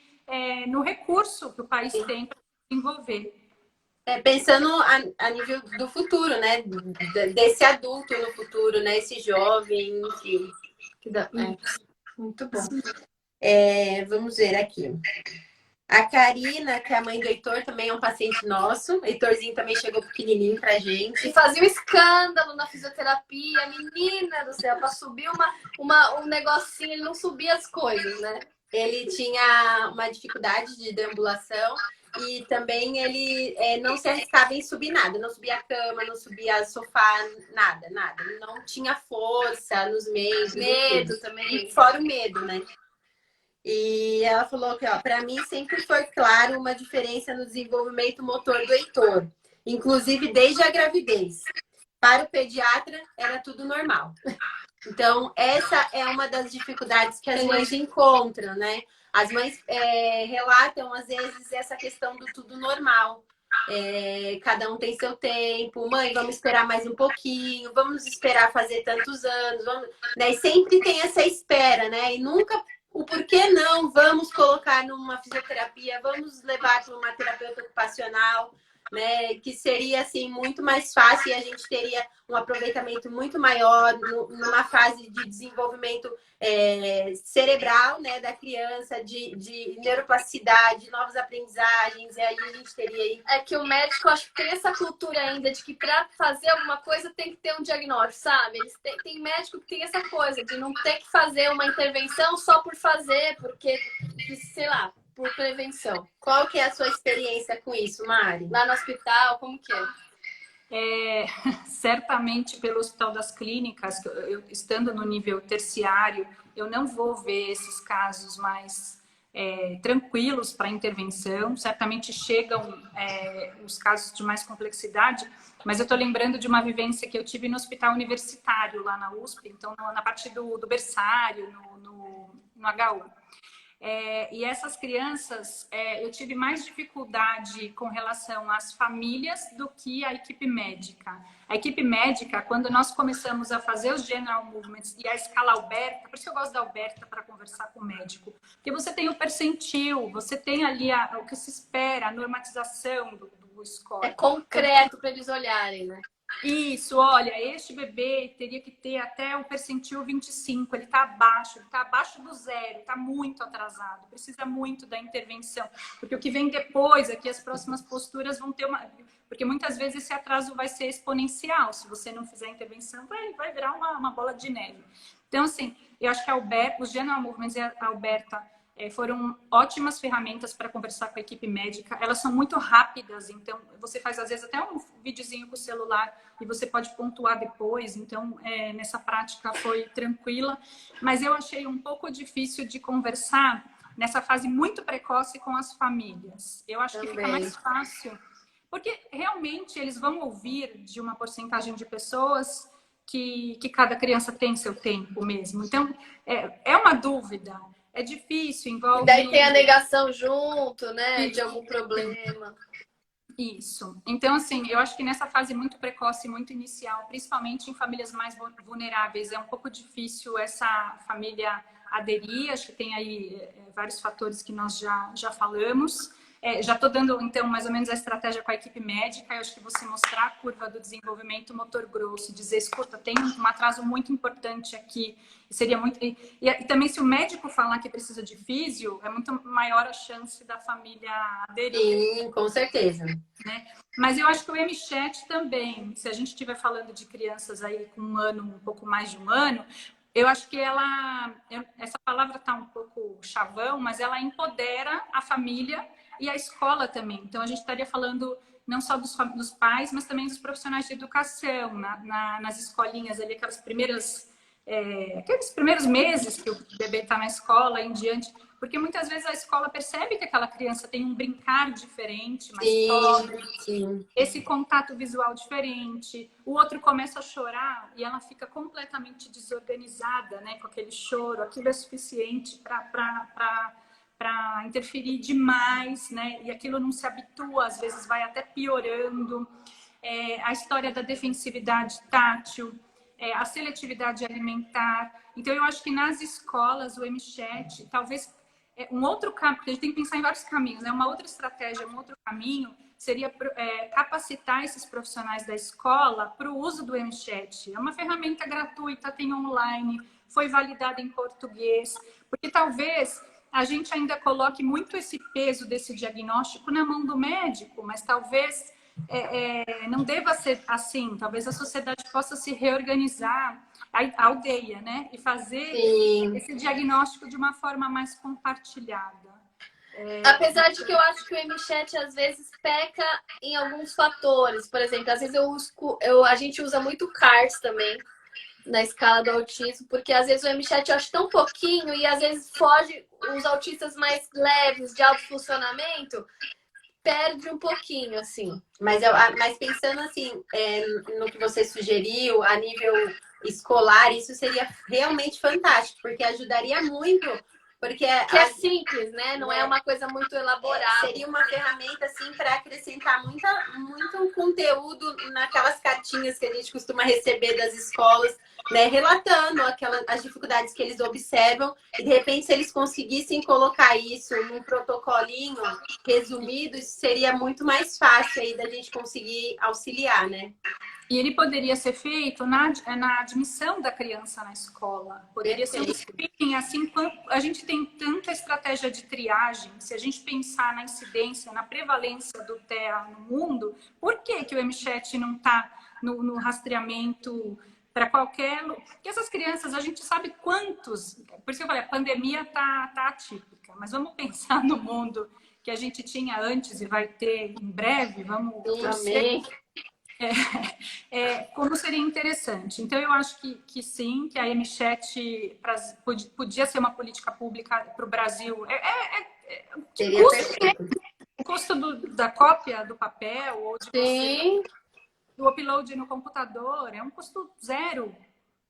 no recurso que o país tem para desenvolver. Pensando a nível do futuro, né? Desse adulto no futuro, né? Esse jovem, enfim. Muito bom. Vamos ver aqui. A Karina, que é a mãe do Heitor, também é um paciente nosso. O Heitorzinho também chegou pequenininho pra gente. E fazia um escândalo na fisioterapia. Menina do céu, para subir um negocinho, ele não subia as coisas, né? Ele tinha uma dificuldade de deambulação e também ele não se arriscava em subir nada. Não subia a cama, não subia sofá, nada, nada. Ele não tinha força nos meios. Medo também. Fora o medo, né? E ela falou que, ó, para mim sempre foi claro uma diferença no desenvolvimento motor do Heitor, inclusive desde a gravidez. Para o pediatra era tudo normal. Então, essa é uma das dificuldades que as mães encontram, né? As mães relatam, às vezes, essa questão do tudo normal. Cada um tem seu tempo. Mãe, vamos esperar mais um pouquinho. Vamos esperar fazer tantos anos. Né? E sempre tem essa espera, né? E nunca o porquê não, vamos colocar numa fisioterapia, vamos levar para uma terapeuta ocupacional, né? Que seria assim muito mais fácil e a gente teria um aproveitamento muito maior numa fase de desenvolvimento cerebral, né, da criança, de neuroplasticidade, novas aprendizagens, e aí a gente teria aí... É que o médico, acho que tem essa cultura ainda de que para fazer alguma coisa tem que ter um diagnóstico, sabe? Tem médico que tem essa coisa de não ter que fazer uma intervenção só por fazer, porque, sei lá, por prevenção. Qual que é a sua experiência com isso, Mari? Lá no hospital, como que é? Certamente pelo Hospital das Clínicas, eu estando no nível terciário, eu não vou ver esses casos mais tranquilos para intervenção. Certamente chegam os casos de mais complexidade, mas eu estou lembrando de uma vivência que eu tive no hospital universitário, lá na USP, então na parte do berçário, no HU. E essas crianças, eu tive mais dificuldade com relação às famílias do que a equipe médica. A equipe médica, quando nós começamos a fazer os general movements e a escala Alberta, por isso que eu gosto da Alberta para conversar com o médico, porque você tem o percentil, você tem ali o que se espera, a normatização o score. É concreto para eles olharem, né? Isso, olha, este bebê teria que ter até o percentil 25, ele está abaixo do zero, está muito atrasado, precisa muito da intervenção, porque o que vem depois é que as próximas posturas vão ter porque muitas vezes esse atraso vai ser exponencial, se você não fizer a intervenção, vai virar uma bola de neve. Então, assim, eu acho que os General Movements e a Alberta foram ótimas ferramentas para conversar com a equipe médica. Elas são muito rápidas, então você faz às vezes até um videozinho com o celular e você pode pontuar depois. Então, nessa prática foi tranquila. Mas eu achei um pouco difícil de conversar nessa fase muito precoce com as famílias. Eu acho que fica mais fácil, porque realmente eles vão ouvir de uma porcentagem de pessoas que cada criança tem seu tempo mesmo. Então, é uma dúvida. É difícil, envolve... E daí tem a negação junto, né? De algum problema. Isso. Então, assim, eu acho que nessa fase muito precoce, muito inicial, principalmente em famílias mais vulneráveis, é um pouco difícil essa família aderir. Acho que tem aí vários fatores que nós já falamos. Já estou dando, então, mais ou menos a estratégia com a equipe médica. Eu acho que você mostrar a curva do desenvolvimento motor grosso, dizer, escuta, tem um atraso muito importante aqui. Seria muito... E também, se o médico falar que precisa de físio, é muito maior a chance da família aderir. Sim, com certeza. Né? Mas eu acho que o MChat também, se a gente estiver falando de crianças aí com um pouco mais de um ano, eu acho que essa palavra está um pouco chavão, mas ela empodera a família e a escola também. Então, a gente estaria falando não só dos pais, mas também dos profissionais de educação, nas escolinhas ali, aqueles primeiros meses que o bebê está na escola em diante, porque muitas vezes a escola percebe que aquela criança tem um brincar diferente, mais pobre, esse contato visual diferente, o outro começa a chorar e ela fica completamente desorganizada, né, com aquele choro, aquilo é suficiente para interferir demais, né? E aquilo não se habitua, às vezes vai até piorando. A história da defensividade tátil, a seletividade alimentar. Então, eu acho que nas escolas, o MChat, talvez um outro caminho, porque a gente tem que pensar em vários caminhos, né? Uma outra estratégia, um outro caminho seria capacitar esses profissionais da escola para o uso do MChat. É uma ferramenta gratuita, tem online, foi validada em português, porque talvez a gente ainda coloque muito esse peso desse diagnóstico na mão do médico, mas talvez não deva ser assim. Talvez a sociedade possa se reorganizar, a aldeia, né? E fazer esse diagnóstico de uma forma mais compartilhada. Apesar de que eu acho que o MChat às vezes peca em alguns fatores. Por exemplo, às vezes a gente usa muito CARS também na escala do autismo, porque às vezes o MChat eu acho tão pouquinho e às vezes foge os autistas mais leves, de alto funcionamento, perde um pouquinho, assim. Mas pensando assim, no que você sugeriu, a nível escolar, isso seria realmente fantástico, porque ajudaria muito. Porque é simples, né? Não é uma coisa muito elaborada. Seria uma ferramenta, assim, para acrescentar muito conteúdo naquelas cartinhas que a gente costuma receber das escolas, né? Relatando as dificuldades que eles observam. E, de repente, se eles conseguissem colocar isso num protocolinho resumido, isso seria muito mais fácil aí da gente conseguir auxiliar, né? E ele poderia ser feito na admissão da criança na escola. Poderia ser um screening, assim, a gente tem tanta estratégia de triagem, se a gente pensar na incidência, na prevalência do TEA no mundo, por que o MChat não está no rastreamento para qualquer... Porque essas crianças, a gente sabe quantos... Por isso que eu falei, a pandemia tá atípica, mas vamos pensar no mundo que a gente tinha antes e vai ter em breve, vamos... Amém. Como seria interessante. Então, eu acho que sim, que a MChat podia ser uma política pública para o Brasil. O custo da cópia do papel ou do upload no computador é um custo zero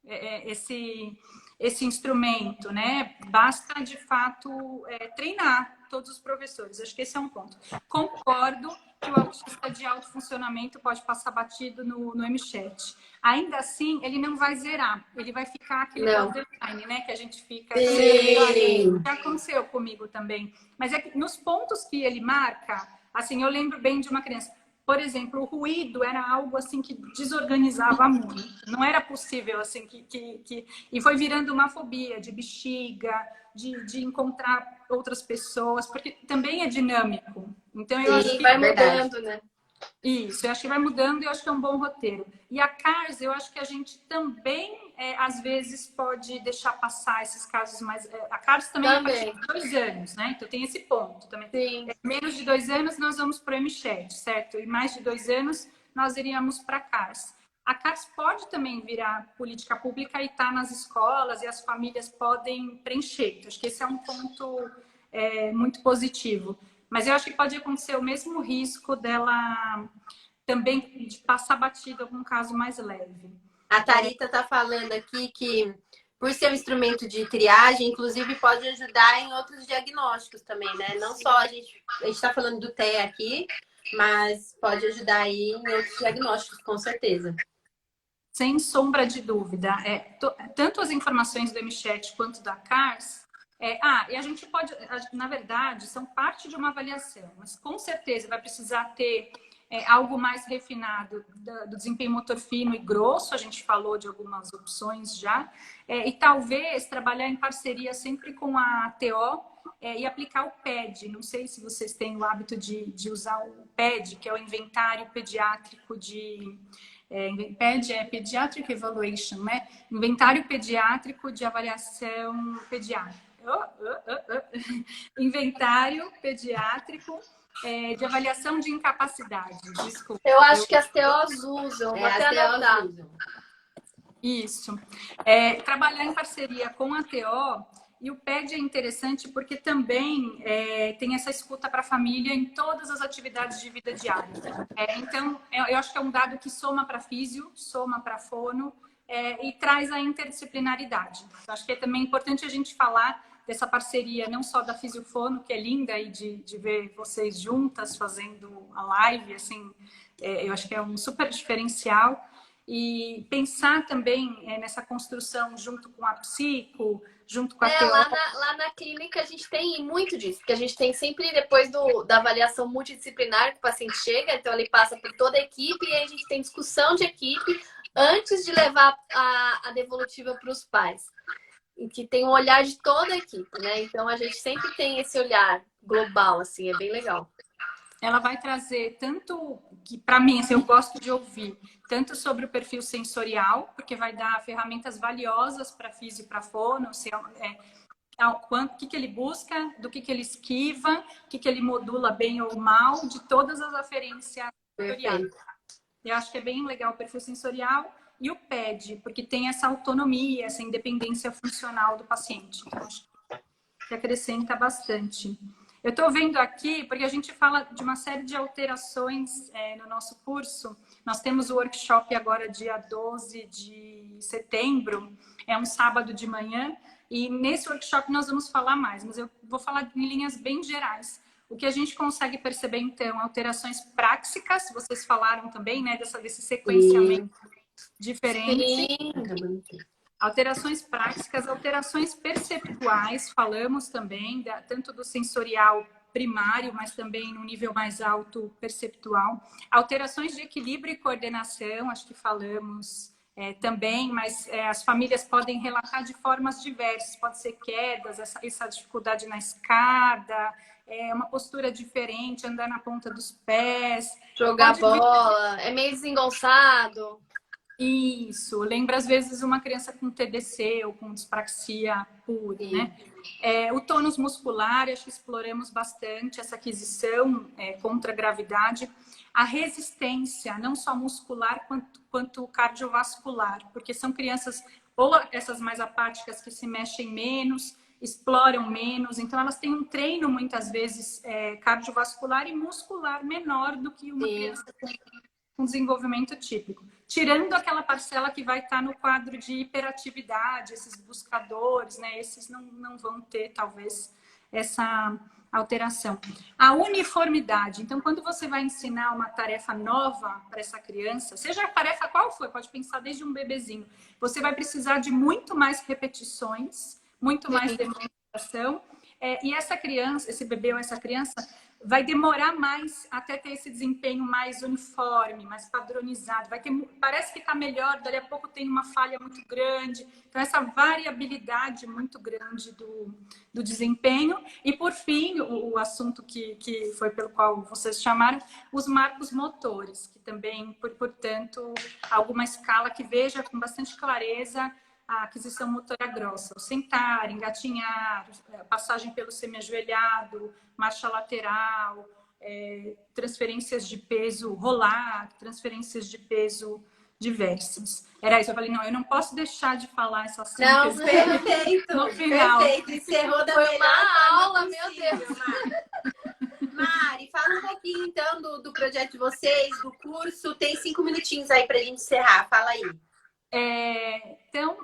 esse instrumento, né? Basta, de fato, treinar todos os professores. Acho que esse é um ponto. Concordo que o autista de alto funcionamento pode passar batido no MChat. Ainda assim, ele não vai zerar. Ele vai ficar aquele borderline, né? Que a gente fica... Já aconteceu comigo também. Mas é que nos pontos que ele marca, assim, eu lembro bem de uma criança. por exemplo, o ruído era algo assim que desorganizava muito. Não era possível assim e foi virando uma fobia de bexiga, de encontrar outras pessoas, porque também é dinâmico. Então eu acho Sim, que vai mudando, né? isso, eu acho que vai mudando e eu acho que é um bom roteiro. E a CARS, eu acho que a gente também, às vezes, pode deixar passar esses casos mais... a CARS também é a partir de 2 anos, né? Então tem esse ponto também. Sim. Menos de 2 anos nós vamos para o MChat, certo? E mais de 2 anos nós iríamos para a CARS. A CARS pode também virar política pública e estar nas escolas e as famílias podem preencher. Então, acho que esse é um ponto muito positivo. Mas eu acho que pode acontecer o mesmo risco dela também de passar batido algum caso mais leve. A Thalita está falando aqui que, por ser um instrumento de triagem, inclusive pode ajudar em outros diagnósticos também, né? Não só a gente está falando do TEA aqui, mas pode ajudar aí em outros diagnósticos, com certeza. Sem sombra de dúvida. Tanto as informações do MChat quanto da CARS. E a gente pode, na verdade, são parte de uma avaliação, mas com certeza vai precisar ter algo mais refinado do desempenho motor fino e grosso, a gente falou de algumas opções já, e talvez trabalhar em parceria sempre com a TO e aplicar o PED. Não sei se vocês têm o hábito de usar o PED, que é o Inventário Pediátrico de... PED é Pediatric Evaluation, né? Inventário Pediátrico de Avaliação Pediátrica. Inventário Pediátrico de Avaliação de Incapacidade. Desculpa. Eu acho que as TOs usam, vou até anotar. Isso. Trabalhar em parceria com a TO. E o PED é interessante porque também tem essa escuta para a família em todas as atividades de vida diária. Então, eu acho que é um dado que soma para físio, soma para fono e traz a interdisciplinaridade. Eu acho que é também importante a gente falar dessa parceria, não só da Fisiofono, que é linda, e de ver vocês juntas fazendo a live, assim, eu acho que é um super diferencial. E pensar também nessa construção junto com a psico, junto com a TO. Lá na clínica a gente tem muito disso, porque a gente tem sempre depois da avaliação multidisciplinar que o paciente chega, então ele passa por toda a equipe e aí a gente tem discussão de equipe antes de levar a devolutiva para os pais. E que tem um olhar de toda a equipe, né? Então a gente sempre tem esse olhar global, assim, é bem legal. Ela vai trazer tanto, que para mim, assim, eu gosto de ouvir, tanto sobre o perfil sensorial, porque vai dar ferramentas valiosas para físio e para fono, o que ele busca, do que ele esquiva, o que ele modula bem ou mal, de todas as aferências sensoriais. Eu acho que é bem legal o perfil sensorial e o PED, porque tem essa autonomia, essa independência funcional do paciente. Então, acho que acrescenta bastante. Eu estou vendo aqui, porque a gente fala de uma série de alterações no nosso curso. Nós temos o workshop agora, dia 12 de setembro, é um sábado de manhã, e nesse workshop nós vamos falar mais, mas eu vou falar em linhas bem gerais. O que a gente consegue perceber, então, alterações práxicas, vocês falaram também, né, desse sequenciamento diferente. Sim. Alterações práticas, alterações perceptuais, falamos também, tanto do sensorial primário, mas também no nível mais alto perceptual. Alterações de equilíbrio e coordenação, acho que falamos também, mas as famílias podem relatar de formas diversas, pode ser quedas, essa dificuldade na escada, uma postura diferente, andar na ponta dos pés. Jogar bola, é meio desengonçado. Isso, lembra às vezes uma criança com TDC ou com dispraxia pura, né? O tônus muscular, acho que exploramos bastante essa aquisição contra a gravidade. A resistência, não só muscular quanto cardiovascular, porque são crianças, ou essas mais apáticas que se mexem menos, exploram menos, então elas têm um treino muitas vezes cardiovascular e muscular menor do que uma criança com desenvolvimento típico. Tirando aquela parcela que vai estar no quadro de hiperatividade, esses buscadores, né? Esses não vão ter, talvez, essa alteração. A uniformidade. Então, quando você vai ensinar uma tarefa nova para essa criança, seja a tarefa qual for, pode pensar desde um bebezinho, você vai precisar de muito mais repetições, muito mais demonstração. E essa criança, esse bebê ou essa criança, vai demorar mais até ter esse desempenho mais uniforme, mais padronizado. Parece que está melhor, dali a pouco tem uma falha muito grande. Então, essa variabilidade muito grande do desempenho. E, por fim, o assunto que foi pelo qual vocês chamaram, os marcos motores, que também, portanto, alguma escala que veja com bastante clareza a aquisição motora grossa, o sentar, engatinhar, passagem pelo semiajoelhado, marcha lateral, transferências de peso rolar, transferências de peso diversas. Era isso, eu falei, não, eu não posso deixar de falar essa síntese. Não, perfeito, no final. Perfeito, encerrou da Foi melhor uma aula, forma meu possível, Mari. Mari, fala um pouquinho então do projeto de vocês, do curso. Tem 5 minutinhos aí pra gente encerrar, fala aí. Então,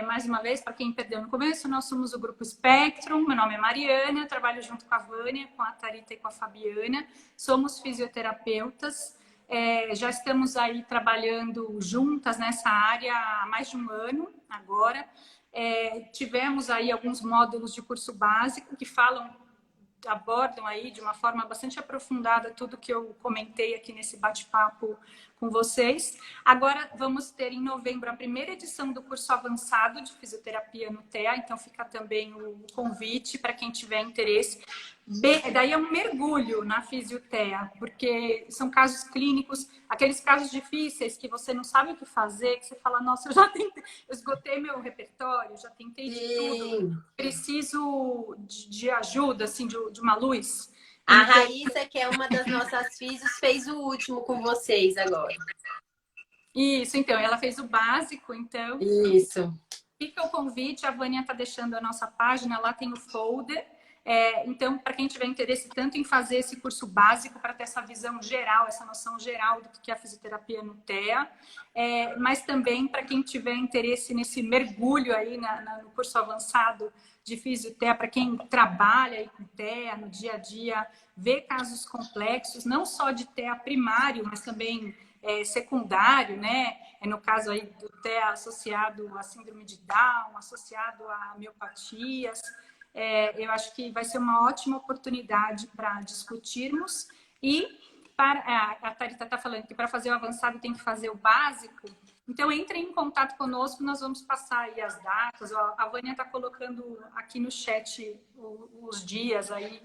mais uma vez, para quem perdeu no começo, nós somos o Grupo Spectrum, meu nome é Mariana, eu trabalho junto com a Vânia, com a Tharita e com a Fabiana, somos fisioterapeutas, já estamos aí trabalhando juntas nessa área há mais de um ano agora, tivemos aí alguns módulos de curso básico que abordam aí de uma forma bastante aprofundada tudo que eu comentei aqui nesse bate-papo com vocês. Agora vamos ter em novembro a primeira edição do curso avançado de fisioterapia no TEA, então fica também o convite para quem tiver interesse. Daí é um mergulho na Fisiotea, porque são casos clínicos, aqueles casos difíceis que você não sabe o que fazer, que você fala, nossa, eu já tentei, eu esgotei meu repertório, já tentei de tudo, preciso de ajuda, assim, de uma luz. A Raíssa, que é uma das nossas físios, fez o último com vocês agora. Isso, então, ela fez o básico, então. Isso. Fica o convite, a Vânia está deixando a nossa página, lá tem o folder. Então, para quem tiver interesse tanto em fazer esse curso básico, para ter essa visão geral, essa noção geral do que é a fisioterapia no TEA, mas também para quem tiver interesse nesse mergulho aí no curso avançado de Fisiotea, para quem trabalha aí com TEA no dia a dia, vê casos complexos, não só de TEA primário, mas também secundário, né? No caso aí do TEA associado à síndrome de Down, associado a miopatias. Eu acho que vai ser uma ótima oportunidade para discutirmos e a Tharita está falando que para fazer o avançado tem que fazer o básico, então entrem em contato conosco, nós vamos passar aí as datas, a Vânia está colocando aqui no chat os dias aí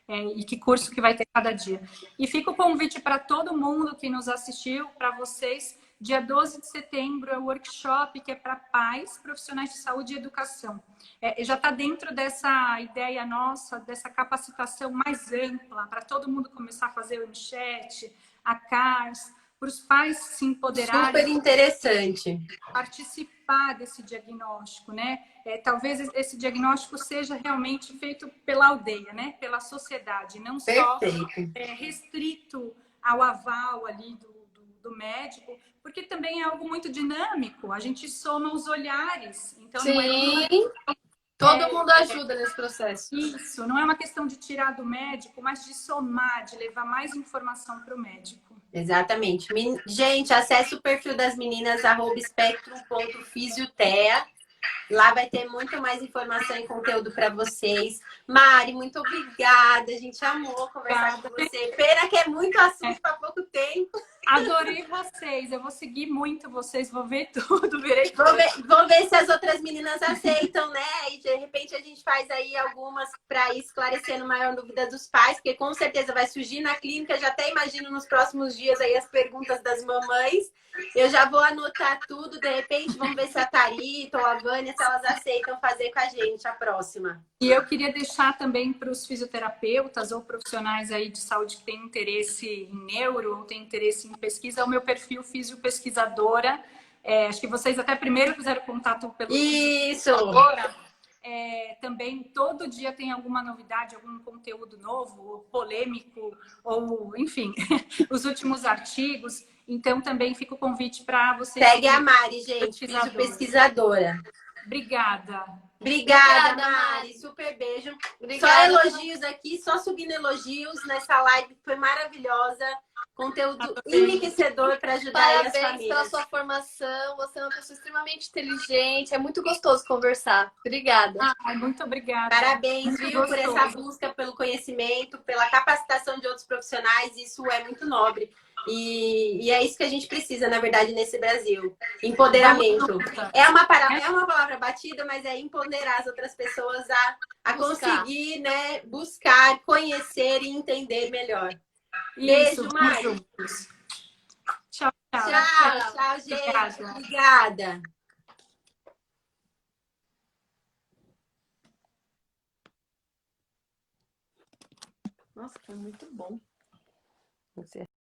e que curso que vai ter cada dia. E fica o convite para todo mundo que nos assistiu, para vocês. Dia 12 de setembro é o workshop que é para pais, profissionais de saúde e educação. Já está dentro dessa ideia nossa, dessa capacitação mais ampla, para todo mundo começar a fazer o MChat, a CARS, para os pais se empoderarem. Super interessante. Participar desse diagnóstico, né? Talvez esse diagnóstico seja realmente feito pela aldeia, né? Pela sociedade, não só restrito ao aval ali do médico, porque também é algo muito dinâmico. A gente soma os olhares. Então, sim, todo mundo ajuda nesse processo. Isso, não é uma questão de tirar do médico, mas de somar, de levar mais informação para o médico. Exatamente. Gente, acesse o perfil das meninas, @spectrum.fisiotea. Lá vai ter muito mais informação e conteúdo para vocês. Mari, muito obrigada. A gente amou conversar com você. Pena que é muito assunto para pouco tempo. Adorei vocês. Eu vou seguir muito vocês, vou ver tudo. Vou ver se as outras meninas aceitam, né? E de repente a gente faz aí algumas para ir esclarecendo maior dúvida dos pais, porque com certeza vai surgir na clínica. Já até imagino nos próximos dias aí as perguntas das mamães. Eu já vou anotar tudo, de repente vamos ver se a Tharita ou a Vânia, se elas aceitam fazer com a gente a próxima. E eu queria deixar também para os fisioterapeutas ou profissionais aí de saúde que têm interesse em neuro ou têm interesse em pesquisa, o meu perfil Fisiopesquisadora. Acho que vocês até primeiro fizeram contato pelo Isso! Agora, também todo dia tem alguma novidade, algum conteúdo novo, ou polêmico, ou enfim, os últimos artigos. Então, também fica o convite para vocês. Segue a Mari, gente, Fisiopesquisadora. Obrigada. Obrigada, Mari. Super beijo. Obrigada. Só elogios aqui, só subindo elogios nessa live. Foi maravilhosa. Conteúdo Adorei. enriquecedor para ajudar aí as Parabéns famílias. pela sua formação. Você é uma pessoa extremamente inteligente. É muito gostoso conversar. Obrigada. Muito obrigada. Parabéns, Muito viu, por essa gostoso. busca pelo conhecimento, pela capacitação de outros profissionais. Isso é muito nobre. E é isso que a gente precisa, na verdade, nesse Brasil. Empoderamento. É uma palavra batida, mas é empoderar as outras pessoas a conseguir, né, buscar, conhecer e entender melhor. Isso, Beijo, vamos Mari. juntos. Tchau, tchau. Tchau, gente. Obrigada. Nossa, foi muito bom.